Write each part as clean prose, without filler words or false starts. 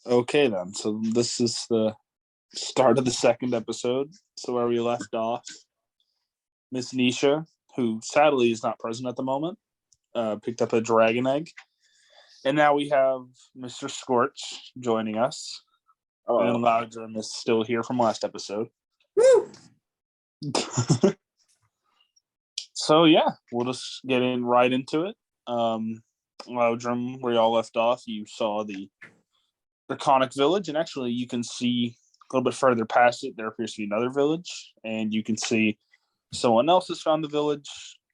Okay, then. So this is the start of the second episode. So where we left off, Miss Nisha, who sadly is not present at the moment, picked up a dragon egg. And now we have Mr. Scorch joining us. And Loudrum is still here from last episode. Woo! So yeah, we'll just get right into it. Loudrum, where y'all left off, you saw the Draconic village, and actually you can see a little bit further past it, there appears to be another village, and you can see someone else has found the village,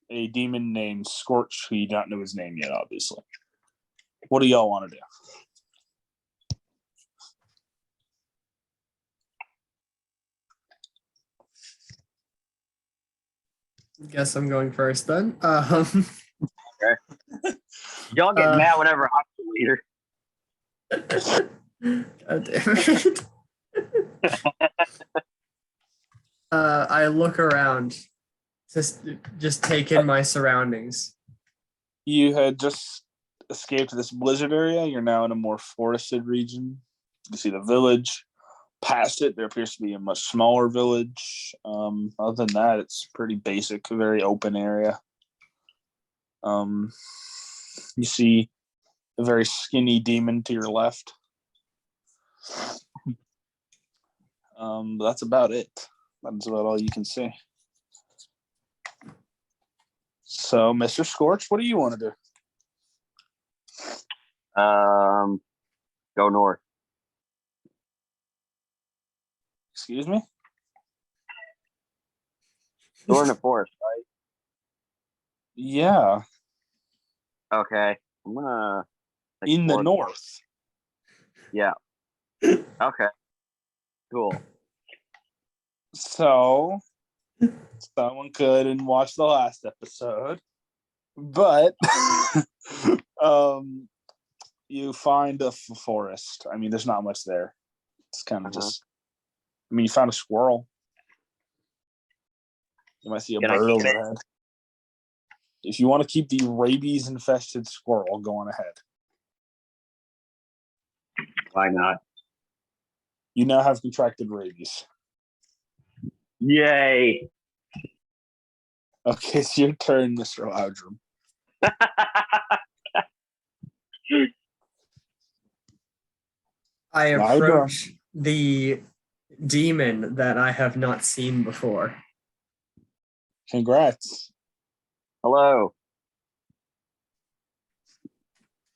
a demon named Scorch, who you don't know his name yet, obviously. What do y'all want to do? Guess I'm going first then. Okay. Y'all get mad whenever I'm the leader. God damn it. I look around, just take in my surroundings. You had just escaped this blizzard area. You're now in a more forested region. You see the village. Past it, there appears to be a much smaller village. Other than that, it's pretty basic, a very open area. You see a very skinny demon to your left. But that's about it. That's about all you can see. So, Mr. Scorch, what do you want to do? Go north. Excuse me? We're in the forest, right? Yeah. Okay. I'm gonna In the north. Yeah. Okay. Cool. So, someone couldn't watch the last episode, but you find a forest. I mean, there's not much there. It's kind of just. I mean, you found a squirrel. You might see a bird overhead. If you want to keep the rabies-infested squirrel, go on ahead. Why not? You now have contracted rabies. Yay! Okay, it's your turn, Mr. Loudrum. I approach the demon that I have not seen before. Congrats. Hello.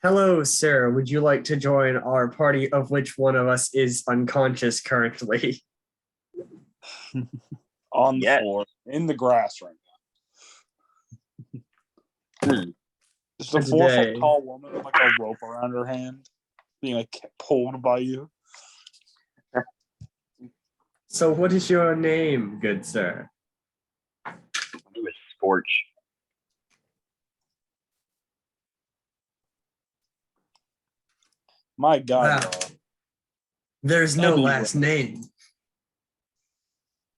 Hello, sir. Would you like to join our party, of which one of us is unconscious currently? On the floor, in the grass right now. Just a 4-foot tall woman with like a rope around her hand, being like pulled by you. So what is your name, good sir? My name is Scorch. My God. Wow. There's no last name.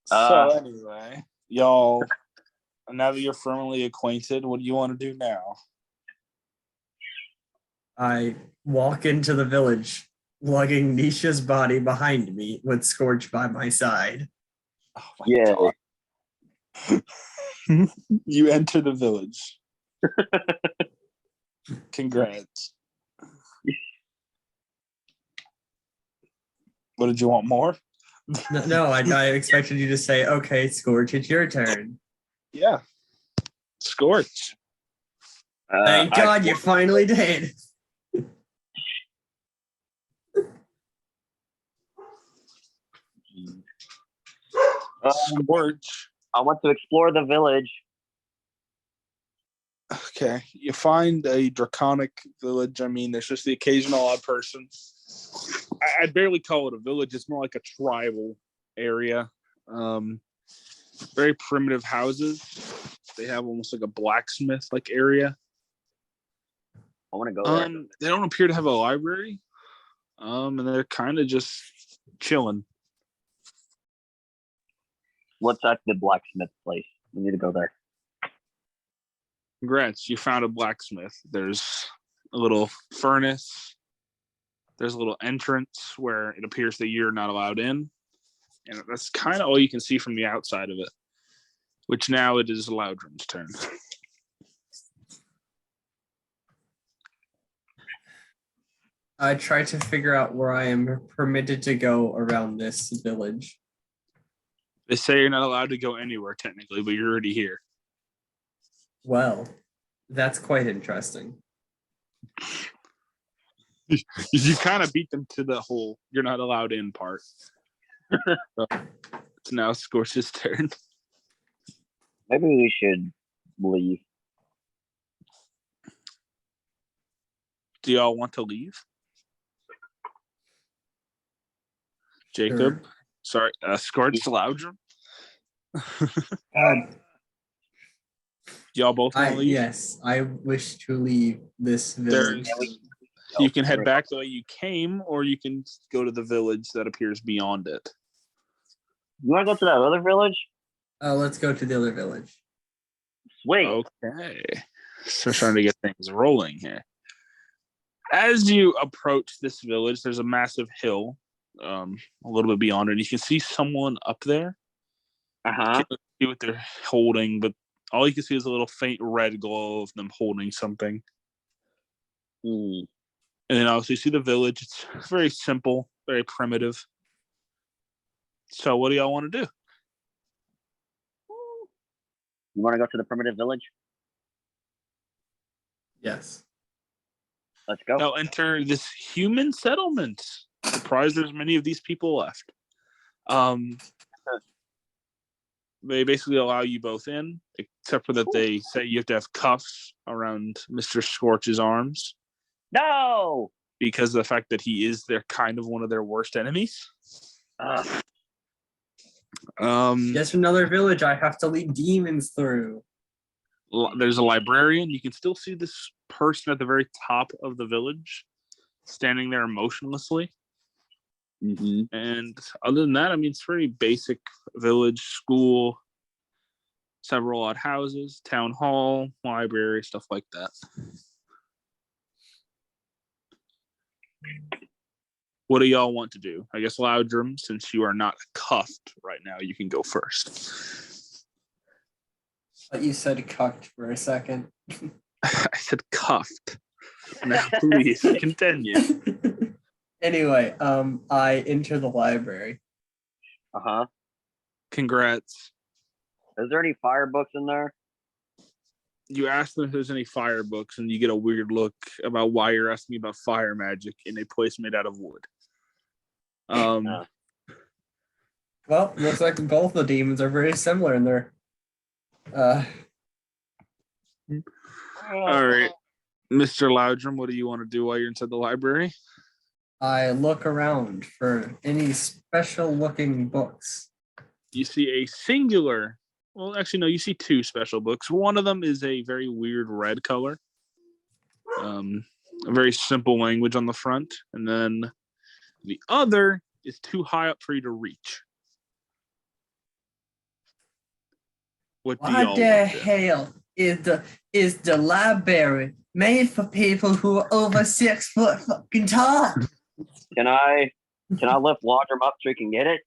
So anyway, y'all, now that you're firmly acquainted, what do you want to do now? I walk into the village, lugging Nisha's body behind me with Scorch by my side. Oh my God. You enter the village. Congrats. What, did you want more? No, I expected you to say, okay, Scorch, it's your turn. Yeah. Scorch. Thank God you finally did. Scorch. I want to explore the village. Okay. You find a draconic village. I mean, there's just the occasional odd person. I'd barely call it a village. It's more like a tribal area. Very primitive houses. They have almost like a blacksmith-like area. I want to go there. They don't appear to have a library. And they're kind of just chilling. What's at the blacksmith place? We need to go there. Congrats, you found a blacksmith. There's a little furnace. There's a little entrance where it appears that you're not allowed in. And that's kind of all you can see from the outside of it, which now it is Loudrum's turn. I try to figure out where I am permitted to go around this village. They say you're not allowed to go anywhere technically, but you're already here. Well, that's quite interesting. You kind of beat them to the whole "you're not allowed in" part. So, it's now Scorch's turn. Maybe we should leave. Do y'all want to leave? Jacob? Sure. Sorry, Scorch Loudrum? Um, Y'all both want to leave? yes, I wish to leave this village. You can head back the way you came, or you can go to the village that appears beyond it. You want to go to that other village? Let's go to the other village. Sweet. Okay. So trying to get things rolling here. As you approach this village, there's a massive hill a little bit beyond it. You can see someone up there. Uh-huh. Can't see what they're holding, but all you can see is a little faint red glow of them holding something. Hmm. And then also you see the village. It's very simple, very primitive. So what do y'all want to do? You want to go to the primitive village? Yes. Let's go. Now enter this human settlement. Surprised there's many of these people left. They basically allow you both in, except for that they say you have to have cuffs around Mr. Scorch's arms No! because of the fact that he is their kind of one of their worst enemies. Just another village I have to lead demons through. There's a librarian. You can still see this person at the very top of the village standing there motionlessly. Mm-hmm. And other than that, I mean, it's pretty basic village, school, several odd houses, town hall, library, stuff like that. What do y'all want to do? I guess Loudrum, since you are not cuffed right now, you can go first. But you said cucked for a second. I said cuffed. Now, please continue. Anyway, I enter the library. Uh-huh. Congrats. Is there any fire books in there? You ask them if there's any fire books, and you get a weird look about why you're asking about fire magic in a place made out of wood. Well, looks like both the demons are very similar in their. All right, Mr. Loudrum, what do you want to do while you're inside the library? I look around for any special looking books. You see a singular. Well, actually, no, you see two special books. One of them is a very weird red color. A very simple language on the front. And then the other is too high up for you to reach. What do y'all What the want to do? hell is the library made for people who are over 6 foot fucking tall? Can I lift Loudrum up so he can get it?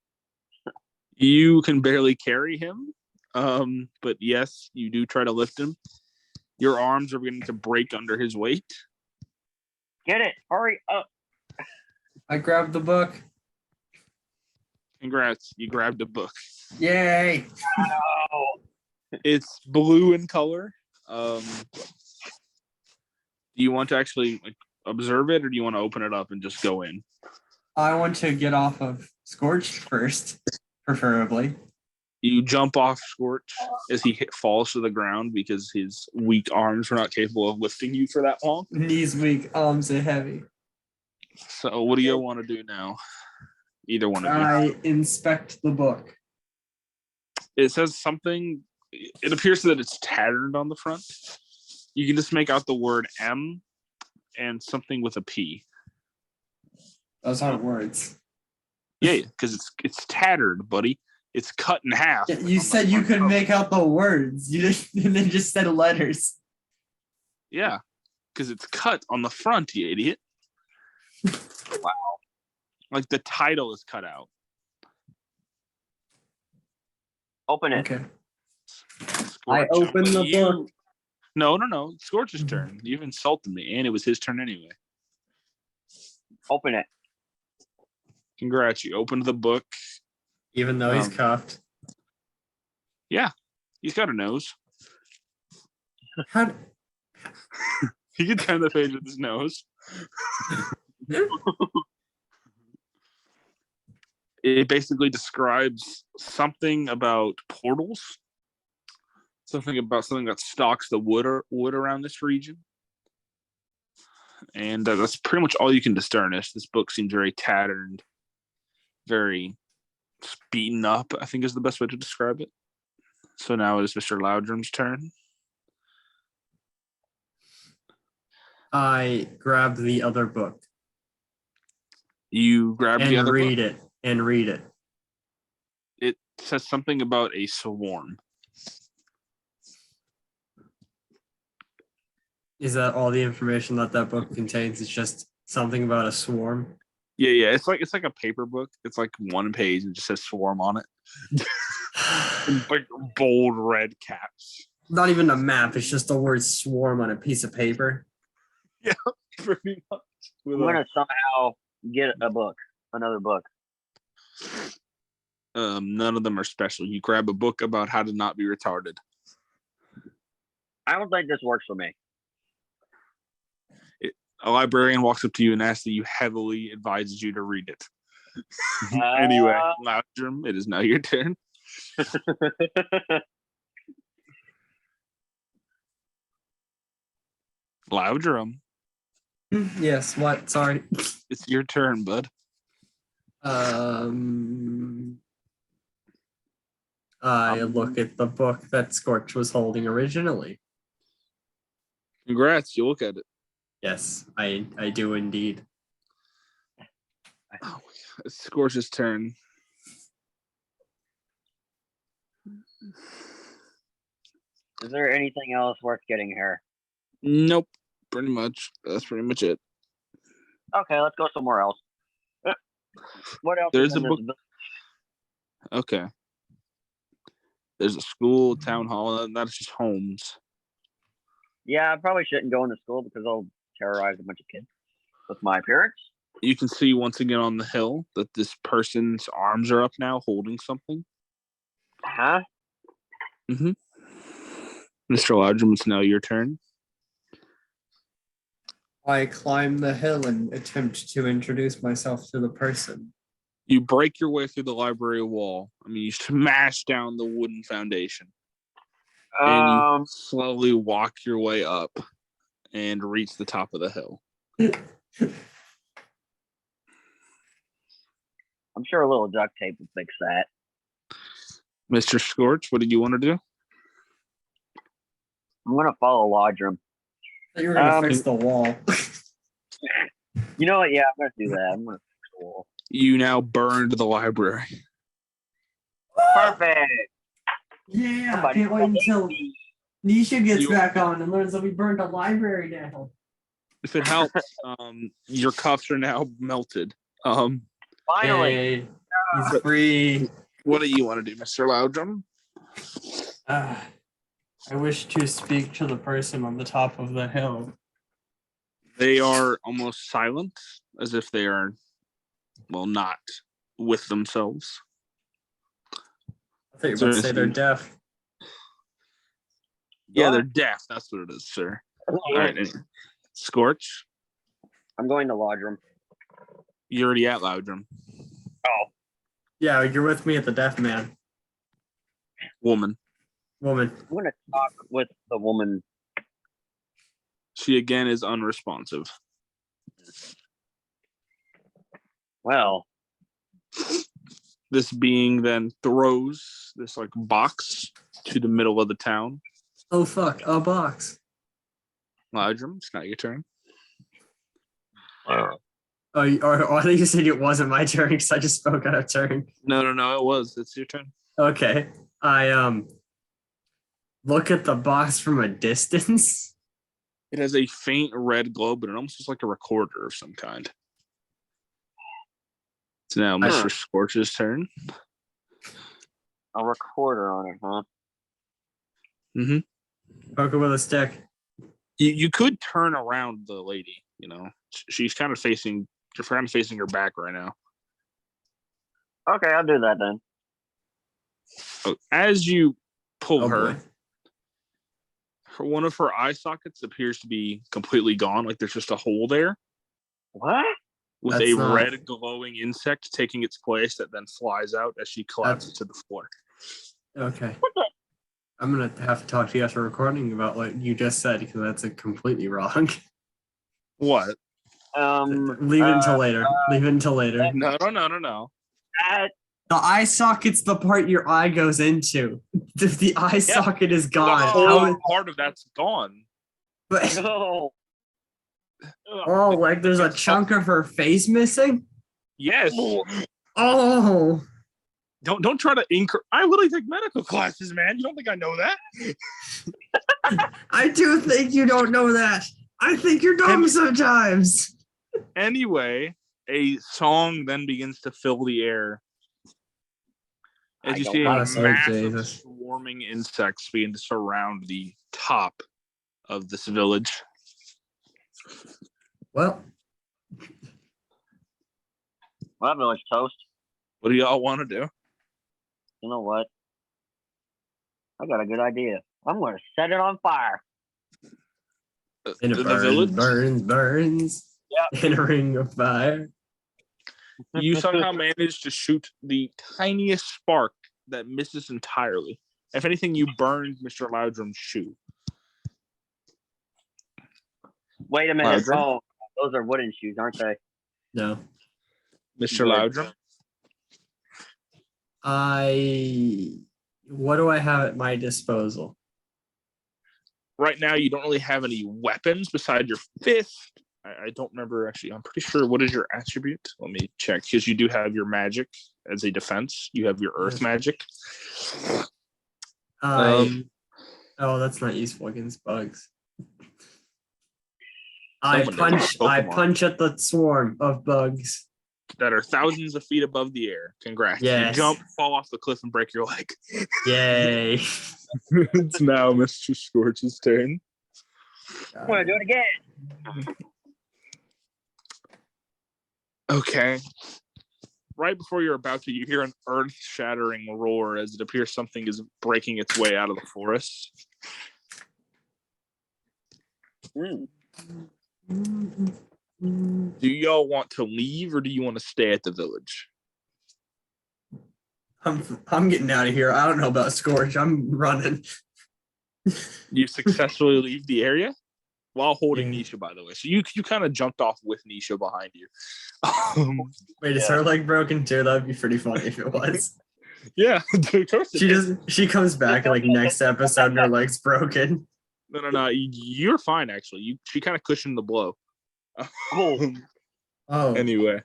You can barely carry him. But yes, you do try to lift him. Your arms are beginning to break under his weight. Get it! Hurry up! I grabbed the book. Congrats, you grabbed a book. Yay! No! It's blue in color. Do you want to actually observe it, or do you want to open it up and just go in? I want to get off of Scorched first, preferably. You jump off Scorch as he falls to the ground because his weak arms were not capable of lifting you for that long. Knees weak, arms are heavy. So what do you want to do now? Either one of you. I inspect the book. It says something. It appears that it's tattered on the front. You can just make out the word M and something with a P. Those aren't words. Yeah, because it's tattered, buddy. It's cut in half. Yeah, you said you could make out the words. You just said letters. Yeah, because it's cut on the front, you idiot. Like the title is cut out. Open it. Okay. Scorch, open the book. No. Scorch's turn. You've insulted me, and it was his turn anyway. Open it. Congrats, you opened the book. Even though he's cuffed. Yeah, he's got a nose. How? He can turn the page with his nose. It basically describes something about portals. Something that stalks the wood around this region. And that's pretty much all you can discern. This book seems very tattered, very beaten up, I think is the best way to describe it. So now it is Mr. Loudrum's turn. I grab the other book You grab the and other read book. it and read it. It says something about a swarm. Is that all the information that book contains? It's just something about a swarm. Yeah. It's like a paper book. It's like one page and just says swarm on it. Like bold red caps. Not even a map. It's just the word swarm on a piece of paper. Yeah, pretty much. I'm gonna somehow get another book. None of them are special. You grab a book about how to not be retarded. I don't think this works for me. A librarian walks up to you and asks that you heavily advises you to read it. Anyway, Loudrum, it is now your turn. Loudrum, Yes. What? Sorry. it's your turn, bud. I look at the book that Scorch was holding originally. Congrats, you look at it. Yes, I do indeed. Oh, it's Scorch's turn. Is there anything else worth getting here? Nope, pretty much. That's pretty much it. Okay, let's go somewhere else. What else? There's is in a book. this Okay. There's a school, town hall. That's just homes. Yeah, I probably shouldn't go into school because I'll terrorize a bunch of kids with my appearance. You can see once again on the hill that this person's arms are up now, holding something. Huh? Mm-hmm. Mr. Loudrum, it's now your turn. I climb the hill and attempt to introduce myself to the person. You break your way through the library wall. I mean, you smash down the wooden foundation. And you slowly walk your way up and reach the top of the hill. I'm sure a little duct tape would fix that. Mr. Scorch, what did you want to do? I'm gonna follow Lodrum. You were gonna fix the wall. You know what? Yeah, I'm gonna do that. I'm gonna fix the wall. You now burned the library. Perfect. Yeah, Somebody can't wait until me. Nisha gets back on and learns that we burned a library down. If it helps, your cuffs are now melted. Finally. Yay. He's free. What do you want to do, Mr. Loudrum? I wish to speak to the person on the top of the hill. They are almost silent, as if they are, well, not with themselves. I thought you were about to say they're deaf. Yeah, they're deaf. That's what it is, sir. All right, anyway. Scorch, I'm going to Lodrum. you're already at Loudrum. Oh, Yeah, you're with me at the deaf man. Woman. Woman. I'm gonna talk with the woman. She again is unresponsive. Well, This being then throws this like box to the middle of the town. Oh fuck, a box. Loudrum, it's not your turn. Oh, or I think you said it wasn't my turn because I just spoke out of turn. No, it was. It's your turn. Okay. I look at the box from a distance. It has a faint red glow, but it almost looks like a recorder of some kind. It's now Mr. Scorch's turn. A recorder on it, huh? Poke it with a stick. You could turn around the lady. She's kind of facing. You're kind of facing her back right now. Okay, I'll do that then. So as you pull Oh her, boy. one of her eye sockets appears to be completely gone. Like there's just a hole there What? with That's a not- red glowing insect taking its place that then flies out as she collapses to the floor. Okay. What the? I'm gonna have to talk to you after recording about what you just said because that's completely wrong. What? Leave it until later. Leave it until later. No. That, The eye socket's the part your eye goes into. If the eye socket is The gone, whole part of that's gone. but no. oh, like there's a chunk of her face missing. Yes. Oh, Don't try to I literally take medical classes, man. You don't think I know that? I do think you don't know that. I think you're dumb sometimes. Anyway, a song then begins to fill the air. As you see a Bless her, massive Jesus. swarming insects begin to surround the top of this village. Well, Well, village toast. What do y'all want to do? You know what? I got a good idea. I'm going to set it on fire. and it The burns, village? burns. Yep. In a ring of fire. You somehow manage to shoot the tiniest spark that misses entirely. If anything, you burned Mr. Loudrum's shoe. Wait a minute. Loudrum? Oh, those are wooden shoes, aren't they? No. Mr. Loudrum? What do I have at my disposal? Right now, you don't really have any weapons beside your fist. I don't remember, actually. I'm pretty sure. What is your attribute? Let me check, because you do have your magic as a defense. You have your earth magic. Oh, that's not useful against bugs. I Someone knows punch Pokemon. at the swarm of bugs. That are thousands of feet above the air. Congrats. Yes. You jump, fall off the cliff, and break your leg. Yay. It's now Mr. Scorch's turn. I'm going to do it again. Okay. Right before you're about to, you hear an earth-shattering roar as it appears something is breaking its way out of the forest. Mm. Do y'all want to leave or do you want to stay at the village? I'm getting out of here. I don't know about Scorch. I'm running. You successfully leave the area while holding Yeah. Nisha, by the way. So you kind of jumped off with Nisha behind you. Wait, is her leg broken too? That'd be pretty funny if it was. Yeah, of course it is. She comes back like next episode and her leg's broken. No. You're fine, actually. She kind of cushioned the blow. Oh. Anyway.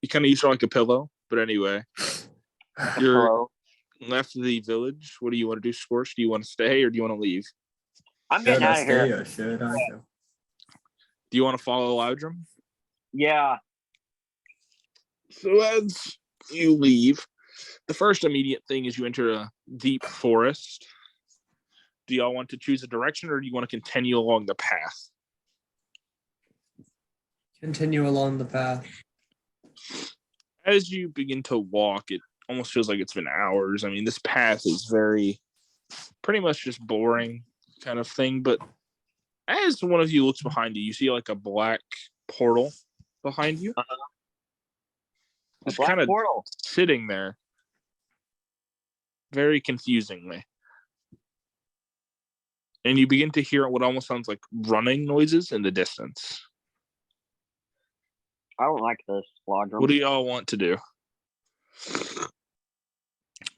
You kind of used her like a pillow, but anyway. You're Hello. left the village. What do you want to do, Scorch? Do you want to stay or do you want to leave? I'm Should getting I out of stay here. or should I go? Do you want to follow Loudrum? Yeah. So as you leave, the first immediate thing is you enter a deep forest. Do y'all want to choose a direction or do you want to continue along the path? Continue along the path. As you begin to walk, it almost feels like it's been hours. I mean, this path is pretty much just boring kind of thing. But as one of you looks behind you, you see like a black portal behind you. A Just black kind of portal. sitting there very confusingly. And you begin to hear what almost sounds like running noises in the distance. I don't like this, Loudrum. What do y'all want to do?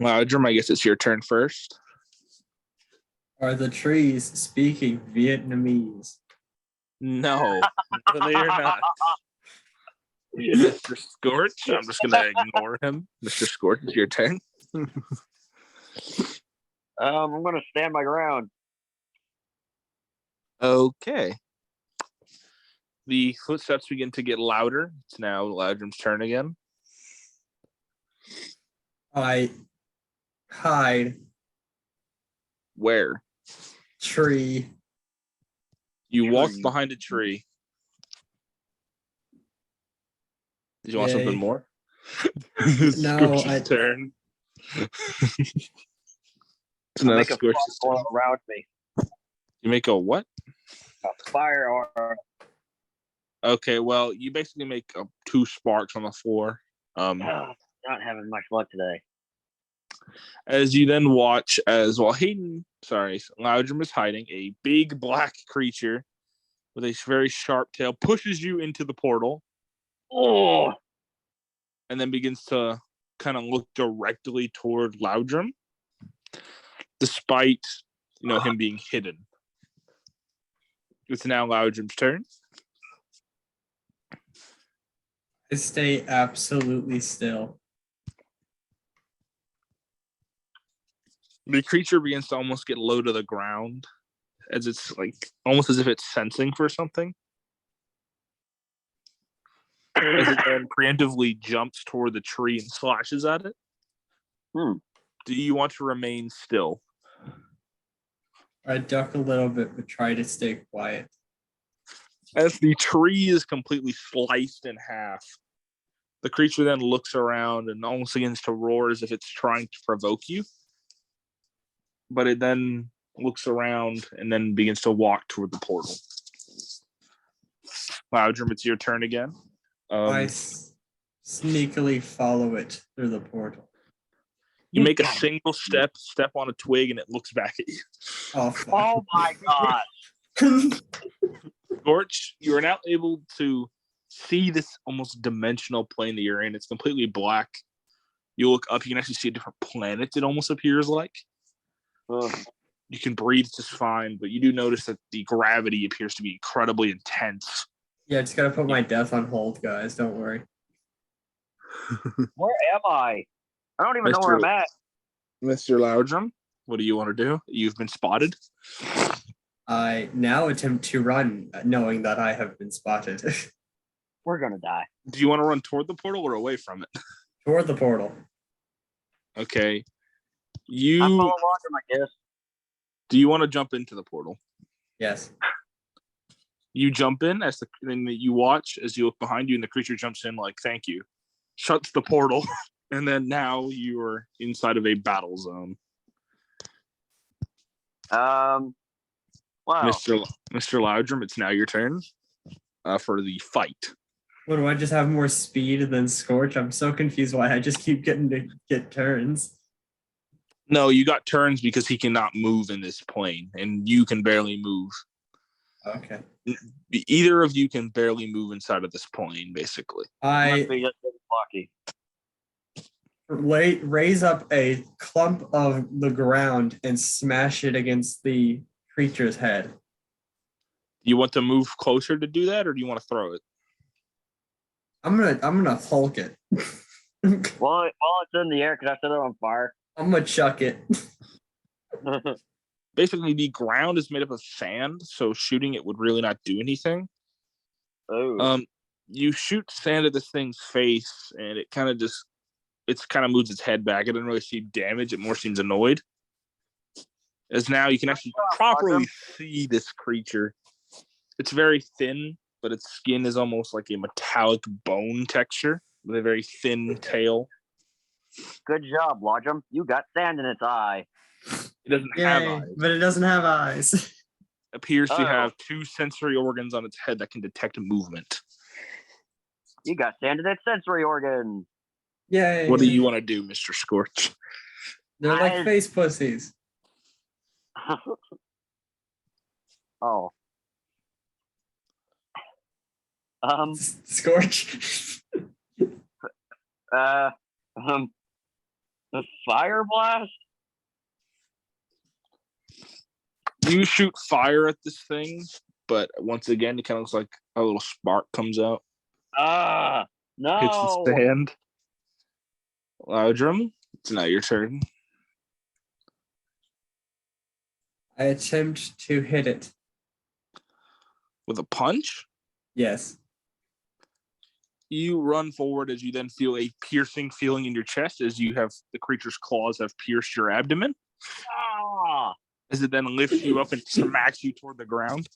Loudrum, I guess it's your turn first. Are the trees speaking Vietnamese? No, they are not. Mr. Scorch, I'm just gonna ignore him. Mr. Scorch, it's your turn. I'm going to stand my ground. Okay. The footsteps begin to get louder. It's now Loudrum's turn again. I hide Where? tree. You walk Tree. behind a tree. Did you want something Yay. more? No, Scorch's turn. I'll No, make a Scorch's fire turn. around me. You make a what? A fire or Okay, well, you basically make 2 sparks on the floor. not having much luck today. As you then watch as Loudrum is hiding, a big black creature with a very sharp tail pushes you into the portal Oh, and then begins to kind of look directly toward Loudrum, despite him being hidden. It's now Loudrum's turn. I stay absolutely still. The creature begins to almost get low to the ground, as it's like almost as if it's sensing for something. As it then preemptively jumps toward the tree and slashes at it. Do you want to remain still? I duck a little bit, but try to stay quiet. As the tree is completely sliced in half, the creature then looks around and almost begins to roar as if it's trying to provoke you. But it then looks around and then begins to walk toward the portal. Loudrum, it's your turn again. I sneakily follow it through the portal. You make a single step on a twig, and it looks back at you. Oh, fuck. oh my god! Scorch, you are now able to see this almost dimensional plane that you're in. It's completely black. You look up, you can actually see a different planet, it almost appears like. You can breathe just fine, but you do notice that the gravity appears to be incredibly intense. Yeah, just gotta put my death on hold, guys. Don't worry. Where am I? I don't even know where I'm at. Mr. Loudrum, what do you want to do? You've been spotted. I now attempt to run, knowing that I have been spotted. We're gonna die. Do you want to run toward the portal or away from it? Toward the portal. Okay. I'm no longer, I guess. Do you want to jump into the portal? Yes. You jump in then you watch as you look behind you, and the creature jumps in like, thank you. Shuts the portal, and then now you are inside of a battle zone. Wow. Mr. Loudrum, it's now your turn for the fight. What, do I just have more speed than Scorch? I'm so confused why I just keep getting to get turns. No, you got turns because he cannot move in this plane, and you can barely move. Okay. Either of you can barely move inside of this plane, basically. Must be just lucky. Raise up a clump of the ground and smash it against the creature's head. Do you want to move closer to do that, or do you want to throw it? I'm gonna Hulk it. Well, it's in the air, because I set it on fire. I'm gonna chuck it. Basically, the ground is made up of sand, so shooting it would really not do anything. Oh. You shoot sand at this thing's face, and it kind of moves its head back. It doesn't really see damage. It more seems annoyed. As now you can actually properly see this creature. It's very thin, but its skin is almost like a metallic bone texture with a very thin tail. Good job, Loudrum. You got sand in its eye. It doesn't have eyes. But it doesn't have eyes. Appears to have 2 sensory organs on its head that can detect movement. You got sand in its sensory organ. Yay. What do you want to do, Mr. Scorch? They're like face pussies. Oh. Scorch. The fire blast? You shoot fire at this thing, but once again, it kind of looks like a little spark comes out. No. Hits the stand. Loudrum, it's now your turn. I attempt to hit it. With a punch? Yes. You run forward as you then feel a piercing feeling in your chest as the creature's claws have pierced your abdomen. Ah! As it then lifts you up and smacks you toward the ground.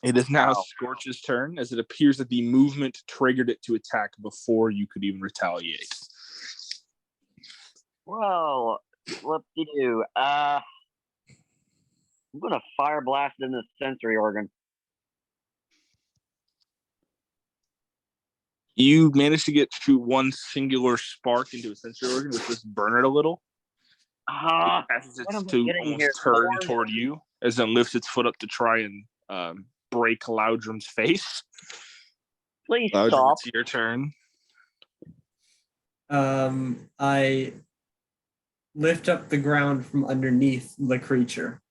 It is now Wow. Scorch's turn, as it appears that the movement triggered it to attack before you could even retaliate. Well, whoop-de-doo. I'm gonna fire blast in the sensory organ. You managed to shoot one singular spark into a sensory organ, which just burn it a little. Ah, It passes what am its I to getting almost here? turn Lord? toward you, as it lifts its foot up to try and break Loudrum's face. Please Loudrum, stop. it's your turn. I lift up the ground from underneath the creature.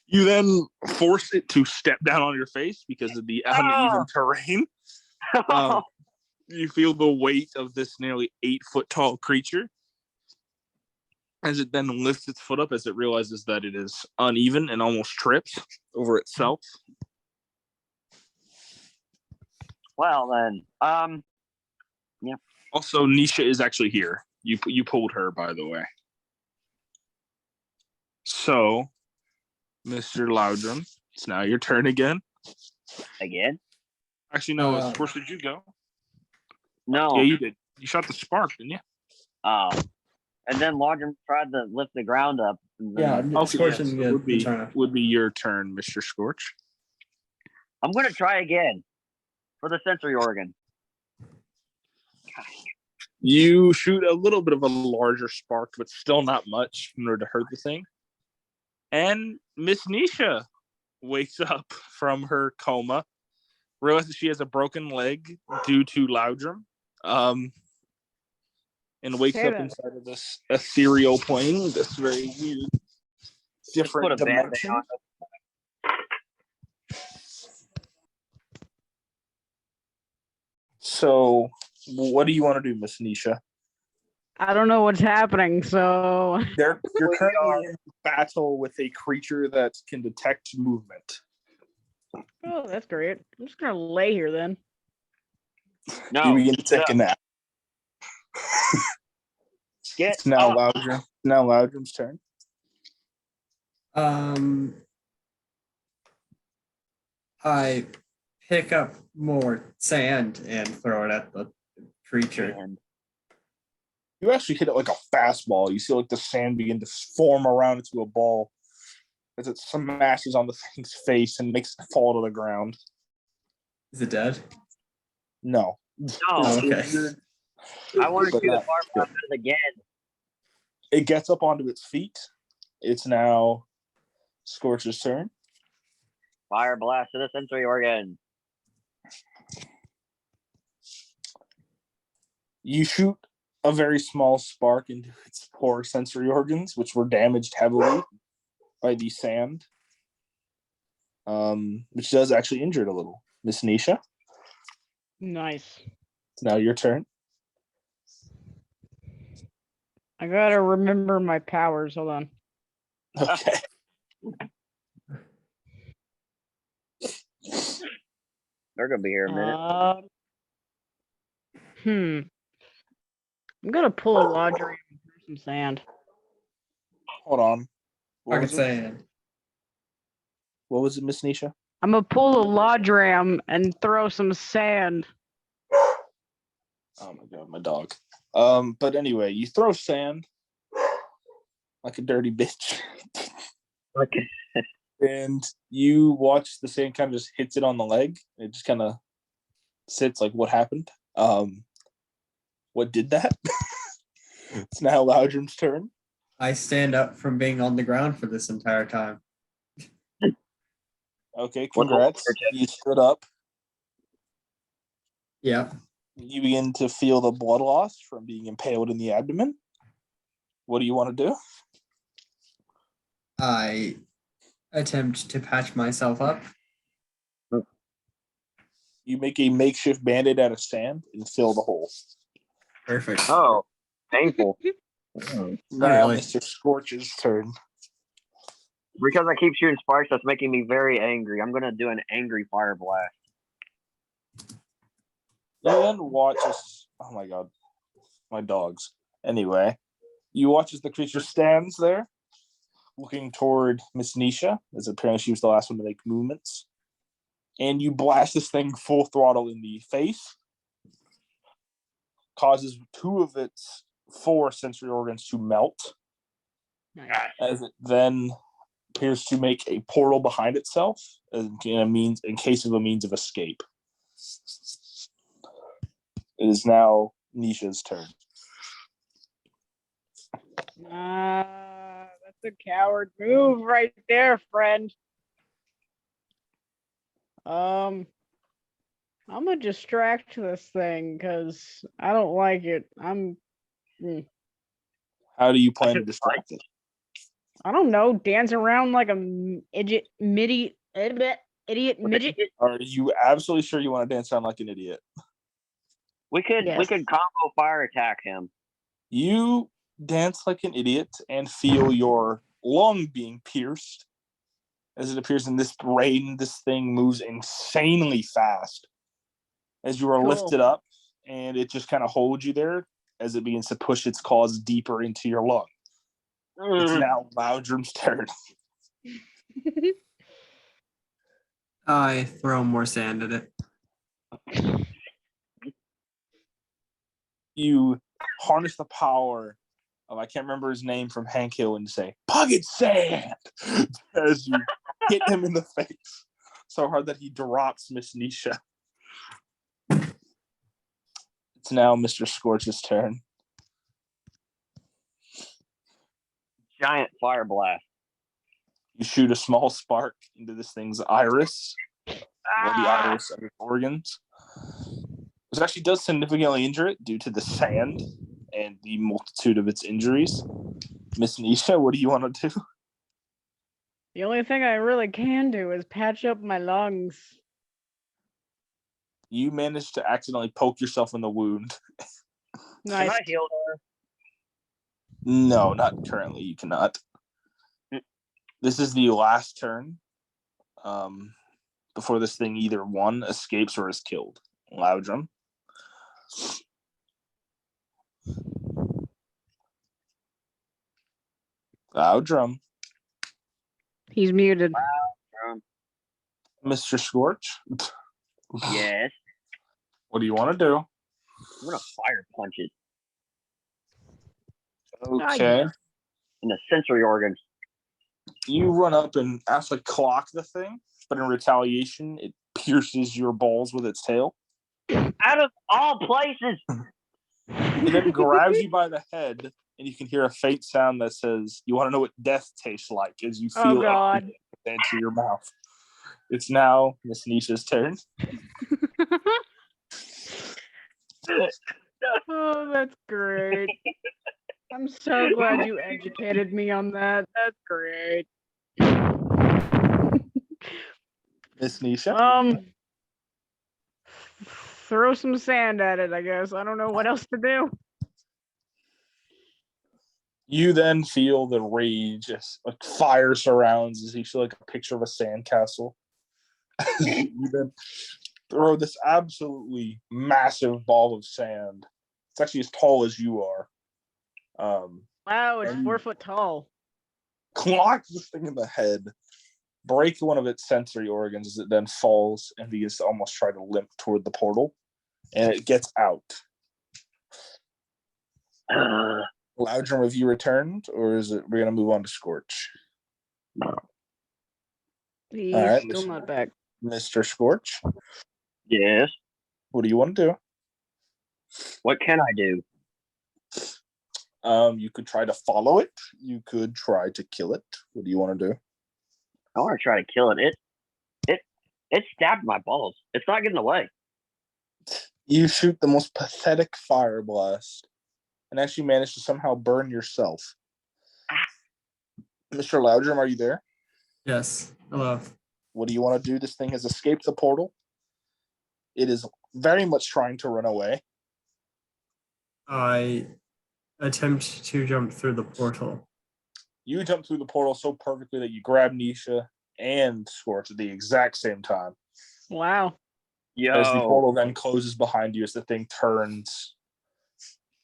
You then force it to step down on your face because of the uneven terrain. You feel the weight of this nearly 8-foot tall creature as it then lifts its foot up as it realizes that it is uneven and almost trips over itself. Well then, Also, Nisha is actually here. You pulled her, by the way. So, Mr. Loudrum, it's now your turn again. again? Actually, no. Where did you go? No. Yeah, you did. You shot the spark, didn't you? Oh. And then Lodrum tried to lift the ground up. And then, Yeah, Scorch yes, didn't it get would the turn off. be your turn, Mr. Scorch. I'm gonna try again for the sensory organ. You shoot a little bit of a larger spark, but still not much in order to hurt the thing. And Miss Nisha wakes up from her coma, realizes she has a broken leg due to Loudrum, and wakes up inside of this ethereal plane, this very weird, different Just put a Band-Aid dimension. on it. So, what do you want to do, Miss Nisha? I don't know what's happening, so You're currently in battle with a creature that can detect movement. oh, that's great. I'm just gonna lay here then. No. You begin to take a nap. Get It's now up. Loudrum's turn. I pick up more sand and throw it at the creature. And You actually hit it like a fastball. You see like the sand begin to form around into a ball as it smashes on the thing's face and makes it fall to the ground. Is it dead? No. Oh, no, okay. I want to But do the not- fire blast again. It gets up onto its feet. It's now Scorch's turn. Fire blast to the sensory organ. You shoot a very small spark into its poor sensory organs, which were damaged heavily by the sand, which does actually injure it a little. Miss Nisha, Nice. it's now your turn. I gotta remember my powers. Hold on. Okay. They're gonna be here in a minute. I'm gonna pull a laundry and throw some sand. Hold on. What Pocket was it? sand. What was it, Miss Nisha? I'm gonna pull a lodram and throw some sand. Oh my god, my dog. But anyway, you throw sand like a dirty bitch. Okay. And you watch the sand kind of just hits it on the leg. It just kind of sits like, what happened? What did that? It's now Loudrum's turn. I stand up from being on the ground for this entire time. Okay, congrats. You stood up. Yeah. You begin to feel the blood loss from being impaled in the abdomen. What do you want to do? I attempt to patch myself up. You make a makeshift band-aid out of sand and fill the hole. Perfect. Oh, painful. Now really. Mr. Scorch's turn. Because I keep shooting sparks, that's making me very angry. I'm gonna do an angry fire blast. You then watch as, oh my god, my dogs. Anyway, you watch as the creature stands there, looking toward Miss Nisha, as apparently she was the last one to make movements. And you blast this thing full throttle in the face, causes 2 of its 4 sensory organs to melt, as it then appears to make a portal behind itself in case of a means of escape. It is now Nisha's turn. That's a coward move right there, friend. I'm gonna distract this thing because I don't like it. How do you plan to distract it? I don't know, dance around like a idiot midget. Are you absolutely sure you want to dance around like an idiot? We could combo fire attack him. You dance like an idiot and feel your lung being pierced. As it appears in this rain, this thing moves insanely fast. As you are lifted up, and it just kind of holds you there as it begins to push its claws deeper into your lung. It's now Loudrum's turn. I throw more sand at it. You harness the power of, I can't remember his name from Hank Hill, and say, "Pocket sand!" as you hit him in the face so hard that he drops Miss Nisha. It's now Mr. Scorch's turn. Giant fire blast. You shoot a small spark into this thing's iris, or the iris of its organs. Which actually does significantly injure it due to the sand and the multitude of its injuries. Miss Nisha, what do you want to do? The only thing I really can do is patch up my lungs. You managed to accidentally poke yourself in the wound. Nice. Can I heal her? No, not currently. You cannot. This is the last turn before this thing either one escapes or is killed. Loudrum. Loudrum. He's muted. Mr. Scorch. Yes. What do you want to do? I'm gonna fire punch it Okay. in the sensory organs. You run up and actually clock the thing, but in retaliation, it pierces your balls with its tail. Out of all places. It then grabs you by the head, and you can hear a faint sound that says, "You want to know what death tastes like?" As you feel God. it enter your mouth. It's now Miss Nisha's turn. Oh, that's great. I'm so glad you educated me on that. That's great. Miss Nisha? Throw some sand at it, I guess. I don't know what else to do. You then feel the rage as like fire surrounds as you feel like a picture of a sandcastle. You then throw this absolutely massive ball of sand. It's actually as tall as you are. Wow, it's 4 foot tall. Clock this thing in the head, break one of its sensory organs as it then falls and begins to almost try to limp toward the portal, and it gets out. Loudrum, have you returned, or is it we're gonna move on to Scorch? He's All right, still not back. Mr. Scorch, Yes. what do you want to do? What can I do? You could try to follow it. You could try to kill it. What do you want to do? I want to try to kill it. It stabbed my balls. It's not getting away. You shoot the most pathetic fire blast and actually manage to somehow burn yourself. Mr. Loudrum, are you there? Yes. Hello. What do you want to do? This thing has escaped the portal. It is very much trying to run away. I attempt to jump through the portal. You jump through the portal so perfectly that you grab Nisha and Scorch at the exact same time. Wow. As the Yo. portal then closes behind you as the thing turns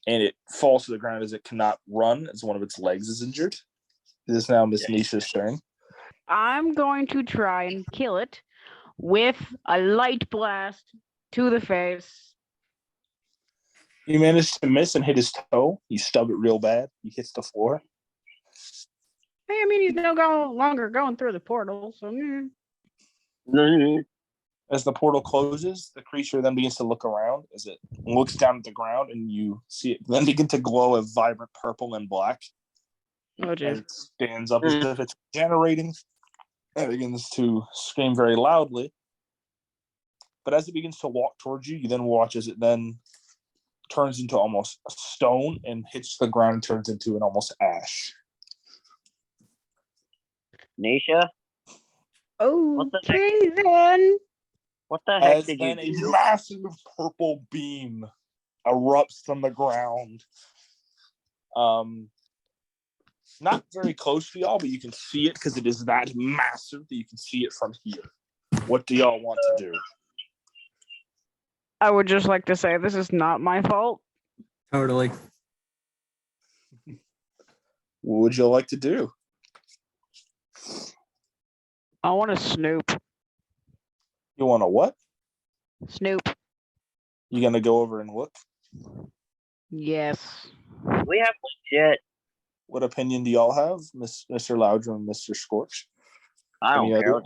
and it falls to the ground as it cannot run as one of its legs is injured. It is now Miss Nisha's turn. I'm going to try and kill it with a light blast to the face. You manage to miss and hit his toe. You stub it real bad. He hits the floor. Hey, I mean, he's no longer going through the portal, so. As the portal closes, the creature then begins to look around as it looks down at the ground, and you see it then begin to glow a vibrant purple and black. Oh, As geez. it stands up as if it's generating and begins to scream very loudly. But as it begins to walk towards you, you then watch as it then turns into almost a stone and hits the ground and turns into an almost ash. Nisha, Okay, then. what the heck As did you then a do? massive purple beam erupts from the ground. Not very close to y'all, but you can see it because it is that massive that you can see it from here. What do y'all want to do? I would just like to say this is not my fault. Totally. What would you like to do? I want to snoop. You want to what? Snoop. You gonna go over and look? Yes. We have legit. What opinion do y'all have, Mr. Loudrum and Mr. Scorch? I don't Any care. other?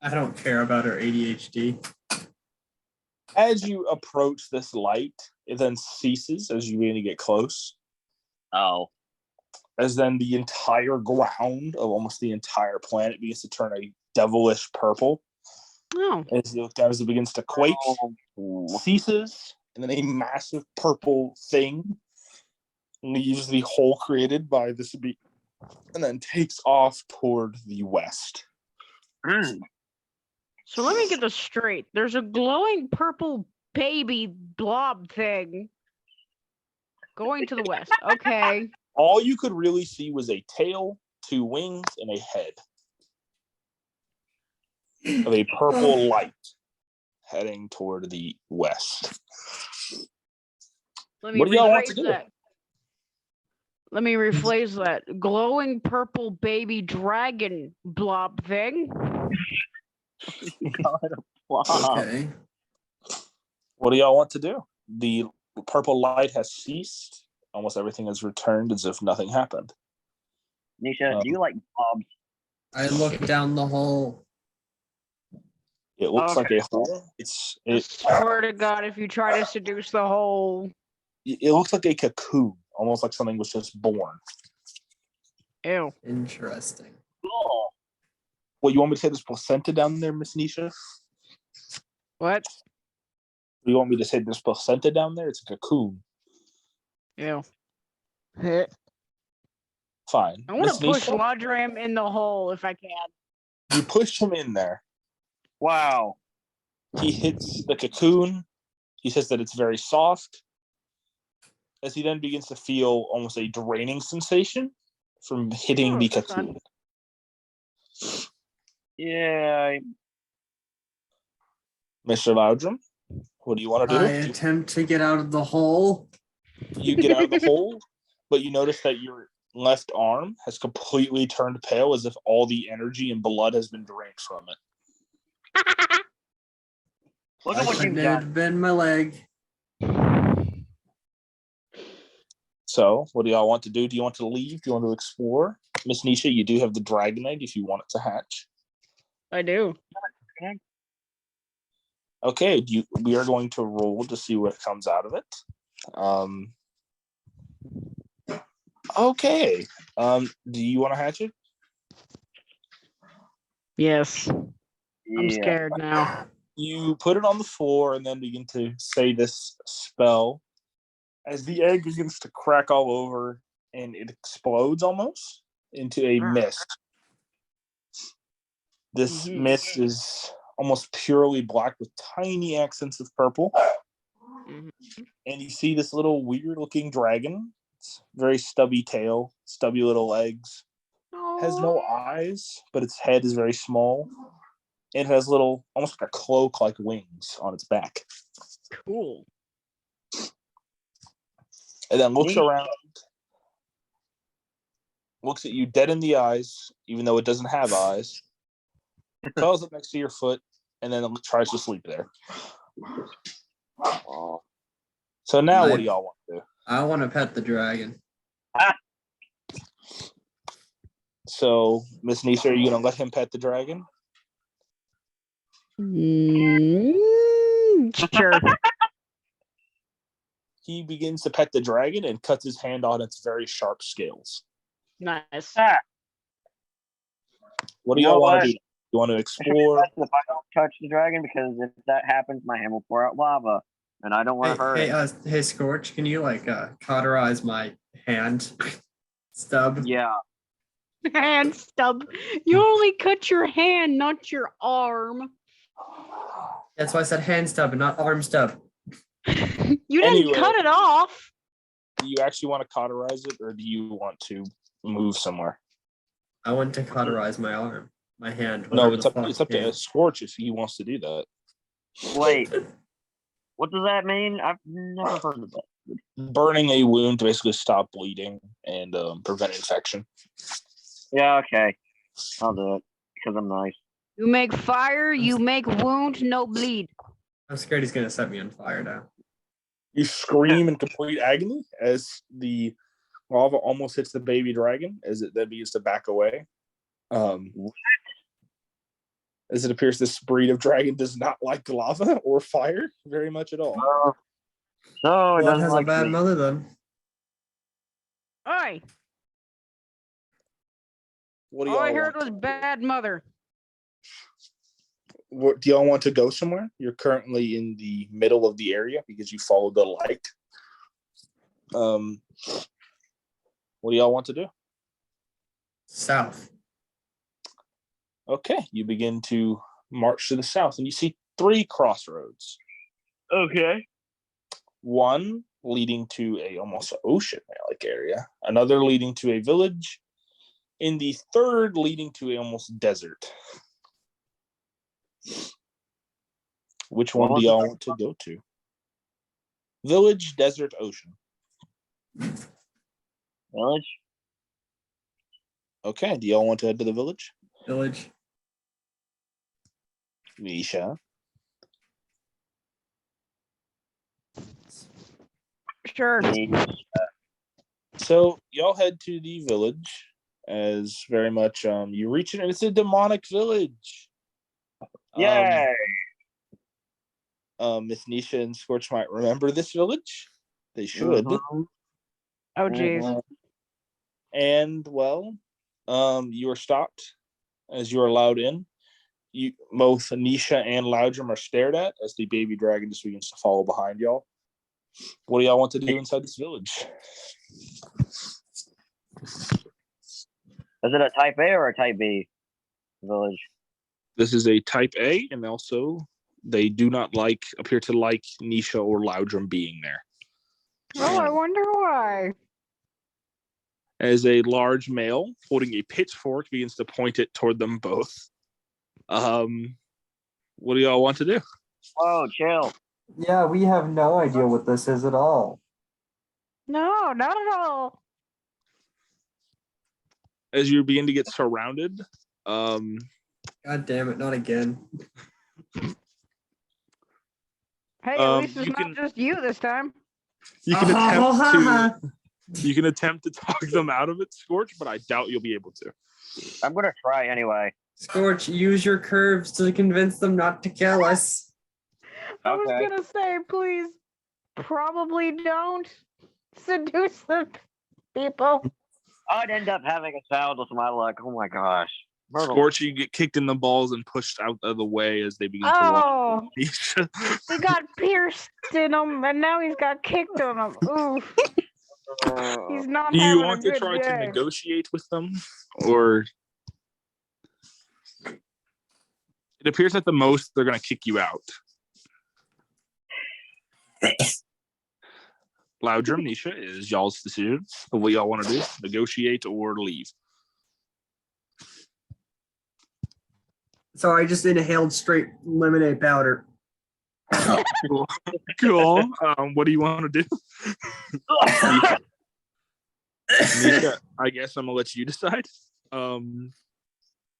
I don't care about her ADHD. As you approach this light, it then ceases as you begin to get close. Oh. As then the entire ground of almost the entire planet begins to turn a devilish purple. Oh. As you look down, as it begins to quake, ceases, and then a massive purple thing leaves the hole created by this beam and then takes off toward the west. So let me get this straight. There's a glowing purple baby blob thing going to the west. Okay. All you could really see was a tail, 2 wings, and a head of a purple light heading toward the west. Let me What do y'all want to rephrase do? that. Let me rephrase that. Glowing purple baby dragon blob thing. Call it a flop. Okay. What do y'all want to do? The purple light has ceased. Almost everything has returned as if nothing happened. Nisha, do you like bobs? I look down the hole. It looks like Okay. a hole. I swear to God, if you try to seduce the whole. It looks like a cocoon, almost like something was just born. Ew. Interesting. Cool. What, you want me to say there's placenta down there, Miss Nisha? What? You want me to say there's placenta down there? It's a cocoon. Ew. Fine. I want Miss to push Nisha, Lodram in the hole if I can. you push him in there. Wow. He hits the cocoon. He says that it's very soft. As he then begins to feel almost a draining sensation from hitting Oh, the that's fun. cocoon. Yeah. Mr. Loudrum, what do you want to do? I attempt to get out of the hole. You get out of the hole, but you notice that your left arm has completely turned pale as if all the energy and blood has been drained from it. Look at I what you've couldn't done. have been my leg. So, what do y'all want to do? Do you want to leave? Do you want to explore? Miss Nisha, you do have the dragon egg if you want it to hatch. I do. Okay, we are going to roll to see what comes out of it. Okay. Do you want to hatch it? Yes. I'm Yeah. scared now. You put it on the floor and then begin to say this spell. As the egg begins to crack all over and it explodes almost into a mist. This mist is almost purely black with tiny accents of purple. Mhm. And you see this little weird looking dragon wrists, very stubby tail, stubby little legs. Has no Aw. eyes, but its head is very small. It has little, almost like a cloak-like wings on its back. Cool. And then looks Neat. around, looks at you dead in the eyes, even though it doesn't have eyes. Curls up next to your foot, and then it tries to sleep there. Oh. So now, what do y'all want to do? I want to pet the dragon. So, Miss Nisha, are you gonna let him pet the dragon? Sure. He begins to pet the dragon and cuts his hand on its very sharp scales. Nice. What do You know y'all want what? to do? You want to It should be explore? best if I don't touch the dragon, because if that happens, my hand will pour out lava, and I don't want to hurt it. Hey, Scorch, can you cauterize my hand stub? Yeah. Hand stub. You only cut your hand, not your arm. That's why I said hand stub and not arm stub. You didn't Anyway. cut it off. Do you actually want to cauterize it, or do you want to move somewhere? I want to cauterize my arm, my hand. No, whatever it's the up. fuck. It's up to Scorch if he wants to do that. Wait. What does that mean? I've never heard of that. Burning a wound to basically stop bleeding and prevent infection. Yeah, okay. I'll do it, because I'm nice. You make fire, you make wound, no bleed. I'm scared he's gonna set me on fire now. You scream in complete agony as the lava almost hits the baby dragon, as it then begins to back away. As it appears this breed of dragon does not like lava or fire very much at all. So it Blood doesn't has like a bad me. mother then. Oi, What do all y'all I heard want was to do? bad mother. What do y'all want to go somewhere? You're currently in the middle of the area because you followed the light. What do y'all want to do? South. Okay, you begin to march to the south, and you see 3 crossroads. Okay. One leading to a almost ocean-like area, another leading to a village, and the third leading to a almost desert. Which one do y'all want to go to? Village, desert, ocean. Village? Okay, do y'all want to head to the village? Village. Misha. Sure. So y'all head to the village as very much you reach it, and it's a demonic village. Yay! Miss Nisha and Scorch might remember this village. They should. Mhm. Oh, geez. Mhm. And well, you are stopped as you are allowed in. You both Nisha and Loudrum are stared at as the baby dragon just begins to follow behind y'all. What do y'all want to do inside this village? Is it a type A or a type B village? This is a type A, and also they do not appear to like Nisha or Loudrum being there. Oh, I wonder why. As a large male holding a pitchfork begins to point it toward them both. What do y'all want to do? Whoa, chill. Yeah, we have no idea what this is at all. No, not at all. As you begin to get surrounded, God damn it, not again. Hey, at least it's you not can- just you this time. you can attempt to talk them out of it, Scorch, but I doubt you'll be able to. I'm gonna try anyway. Scorch, use your curves to convince them not to kill us. I was Okay. gonna say, please, probably don't seduce the people. I'd end up having a child with my luck. Oh my gosh. Myrtle. Scorch, you get kicked in the balls and pushed out of the way as they begin to walk. Oh, he got pierced in him, and now he's got kicked on him. Oof, he's not Do you having want a to good try to day. negotiate with them, or it appears at the most they're going to kick you out? Loudrum, Nisha, is y'all's decision of what y'all want to do: negotiate or leave. So I just inhaled straight lemonade powder. Cool. Cool. What do you want to do? Nisha, I guess I'm gonna let you decide.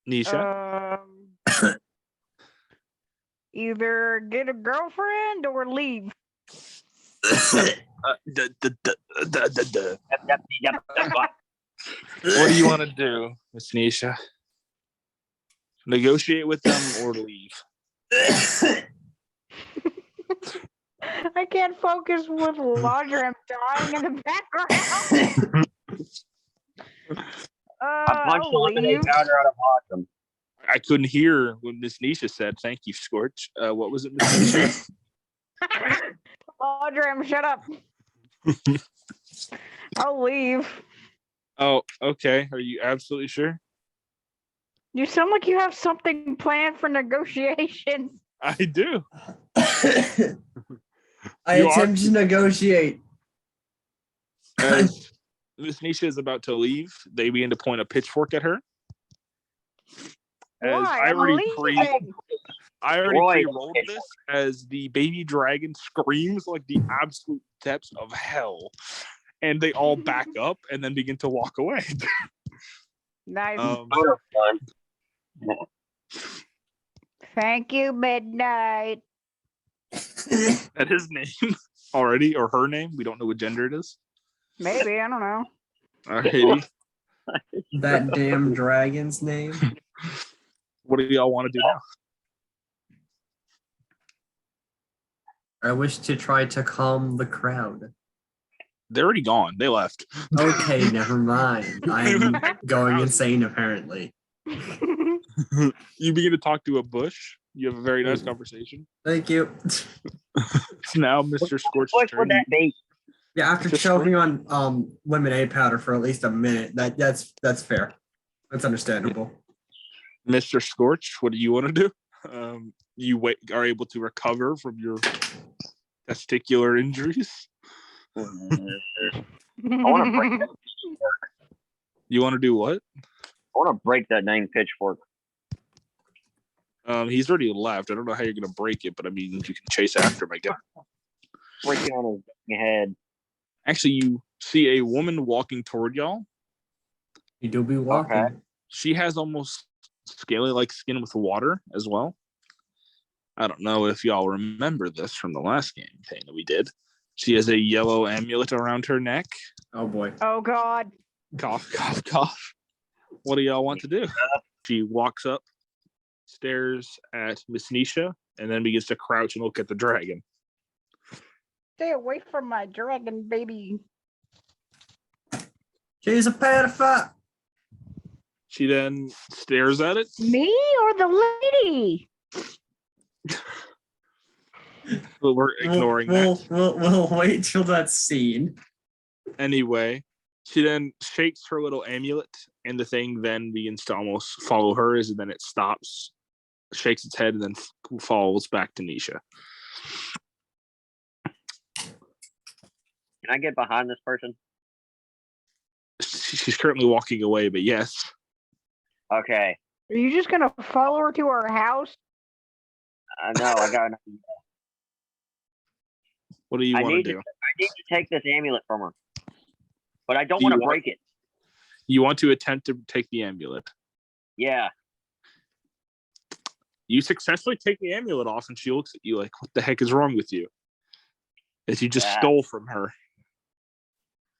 Nisha. Either get a girlfriend or leave. What do you want to do, Miss Nisha? Negotiate with them or leave? I can't focus with Laundrum dying in the background. I punched I'll lemonade leave. powder out of Awesome. I couldn't hear what Miss Nisha said. Thank you, Scorch. What was it, Miss Nisha? Laundrum, shut up. I'll leave. Oh, okay. Are you absolutely sure? You sound like you have something planned for negotiations. I do. I You attempt to negotiate. As Miss Nisha is about to leave, they begin to point a pitchfork at her. As Why? I I'm already leaving. pre-rolled this as the baby dragon screams like the absolute depths of hell, and they all back up and then begin to walk away. Nice. Thank you, Midnight. That his name already, or her name. We don't know what gender it is. Maybe, I don't know. Alrighty. That damn dragon's name. What do y'all want to do now? I wish to try to calm the crowd. They're already gone. They left. Okay, never mind. I'm going insane, apparently. You begin to talk to a bush. You have a very nice conversation. Thank you. It's now Mr. Scorch's What turn. would that be? Yeah, after Just choking on lemonade powder for at least a minute, that's fair. That's understandable. Mr. Scorch, what do you want to do? You are able to recover from your testicular injuries. I want to break that. You want to do what? I want to break that dang pitchfork. He's already left. I don't know how you're gonna break it, but I mean, you can chase after him. I guess. Break it on his head. Actually, you see a woman walking toward y'all. You do be walking. Okay. She has almost scaly-like skin with water as well. I don't know if y'all remember this from the last campaign that we did. She has a yellow amulet around her neck. Oh boy. Oh, God. Cough, cough, cough. What do y'all want to do? She walks up, stares at Miss Nisha, and then begins to crouch and look at the dragon. Stay away from my dragon, baby. She's a pedophile. She then stares at it. Me or the lady? But we're ignoring that. We'll wait till that scene. Anyway, she then shakes her little amulet, and the thing then begins to almost follow hers, and then it stops, shakes its head, and then falls back to Nisha. Can I get behind this person? She's currently walking away, but yes. Okay. Are you just gonna follow her to her house? No, I got. What do you want to do? I need to take this amulet from her, but I don't Do want you to want- break it. You want to attempt to take the amulet. Yeah. You successfully take the amulet off, and she looks at you like, "What the heck is wrong with you?" As you just Yeah. stole from her.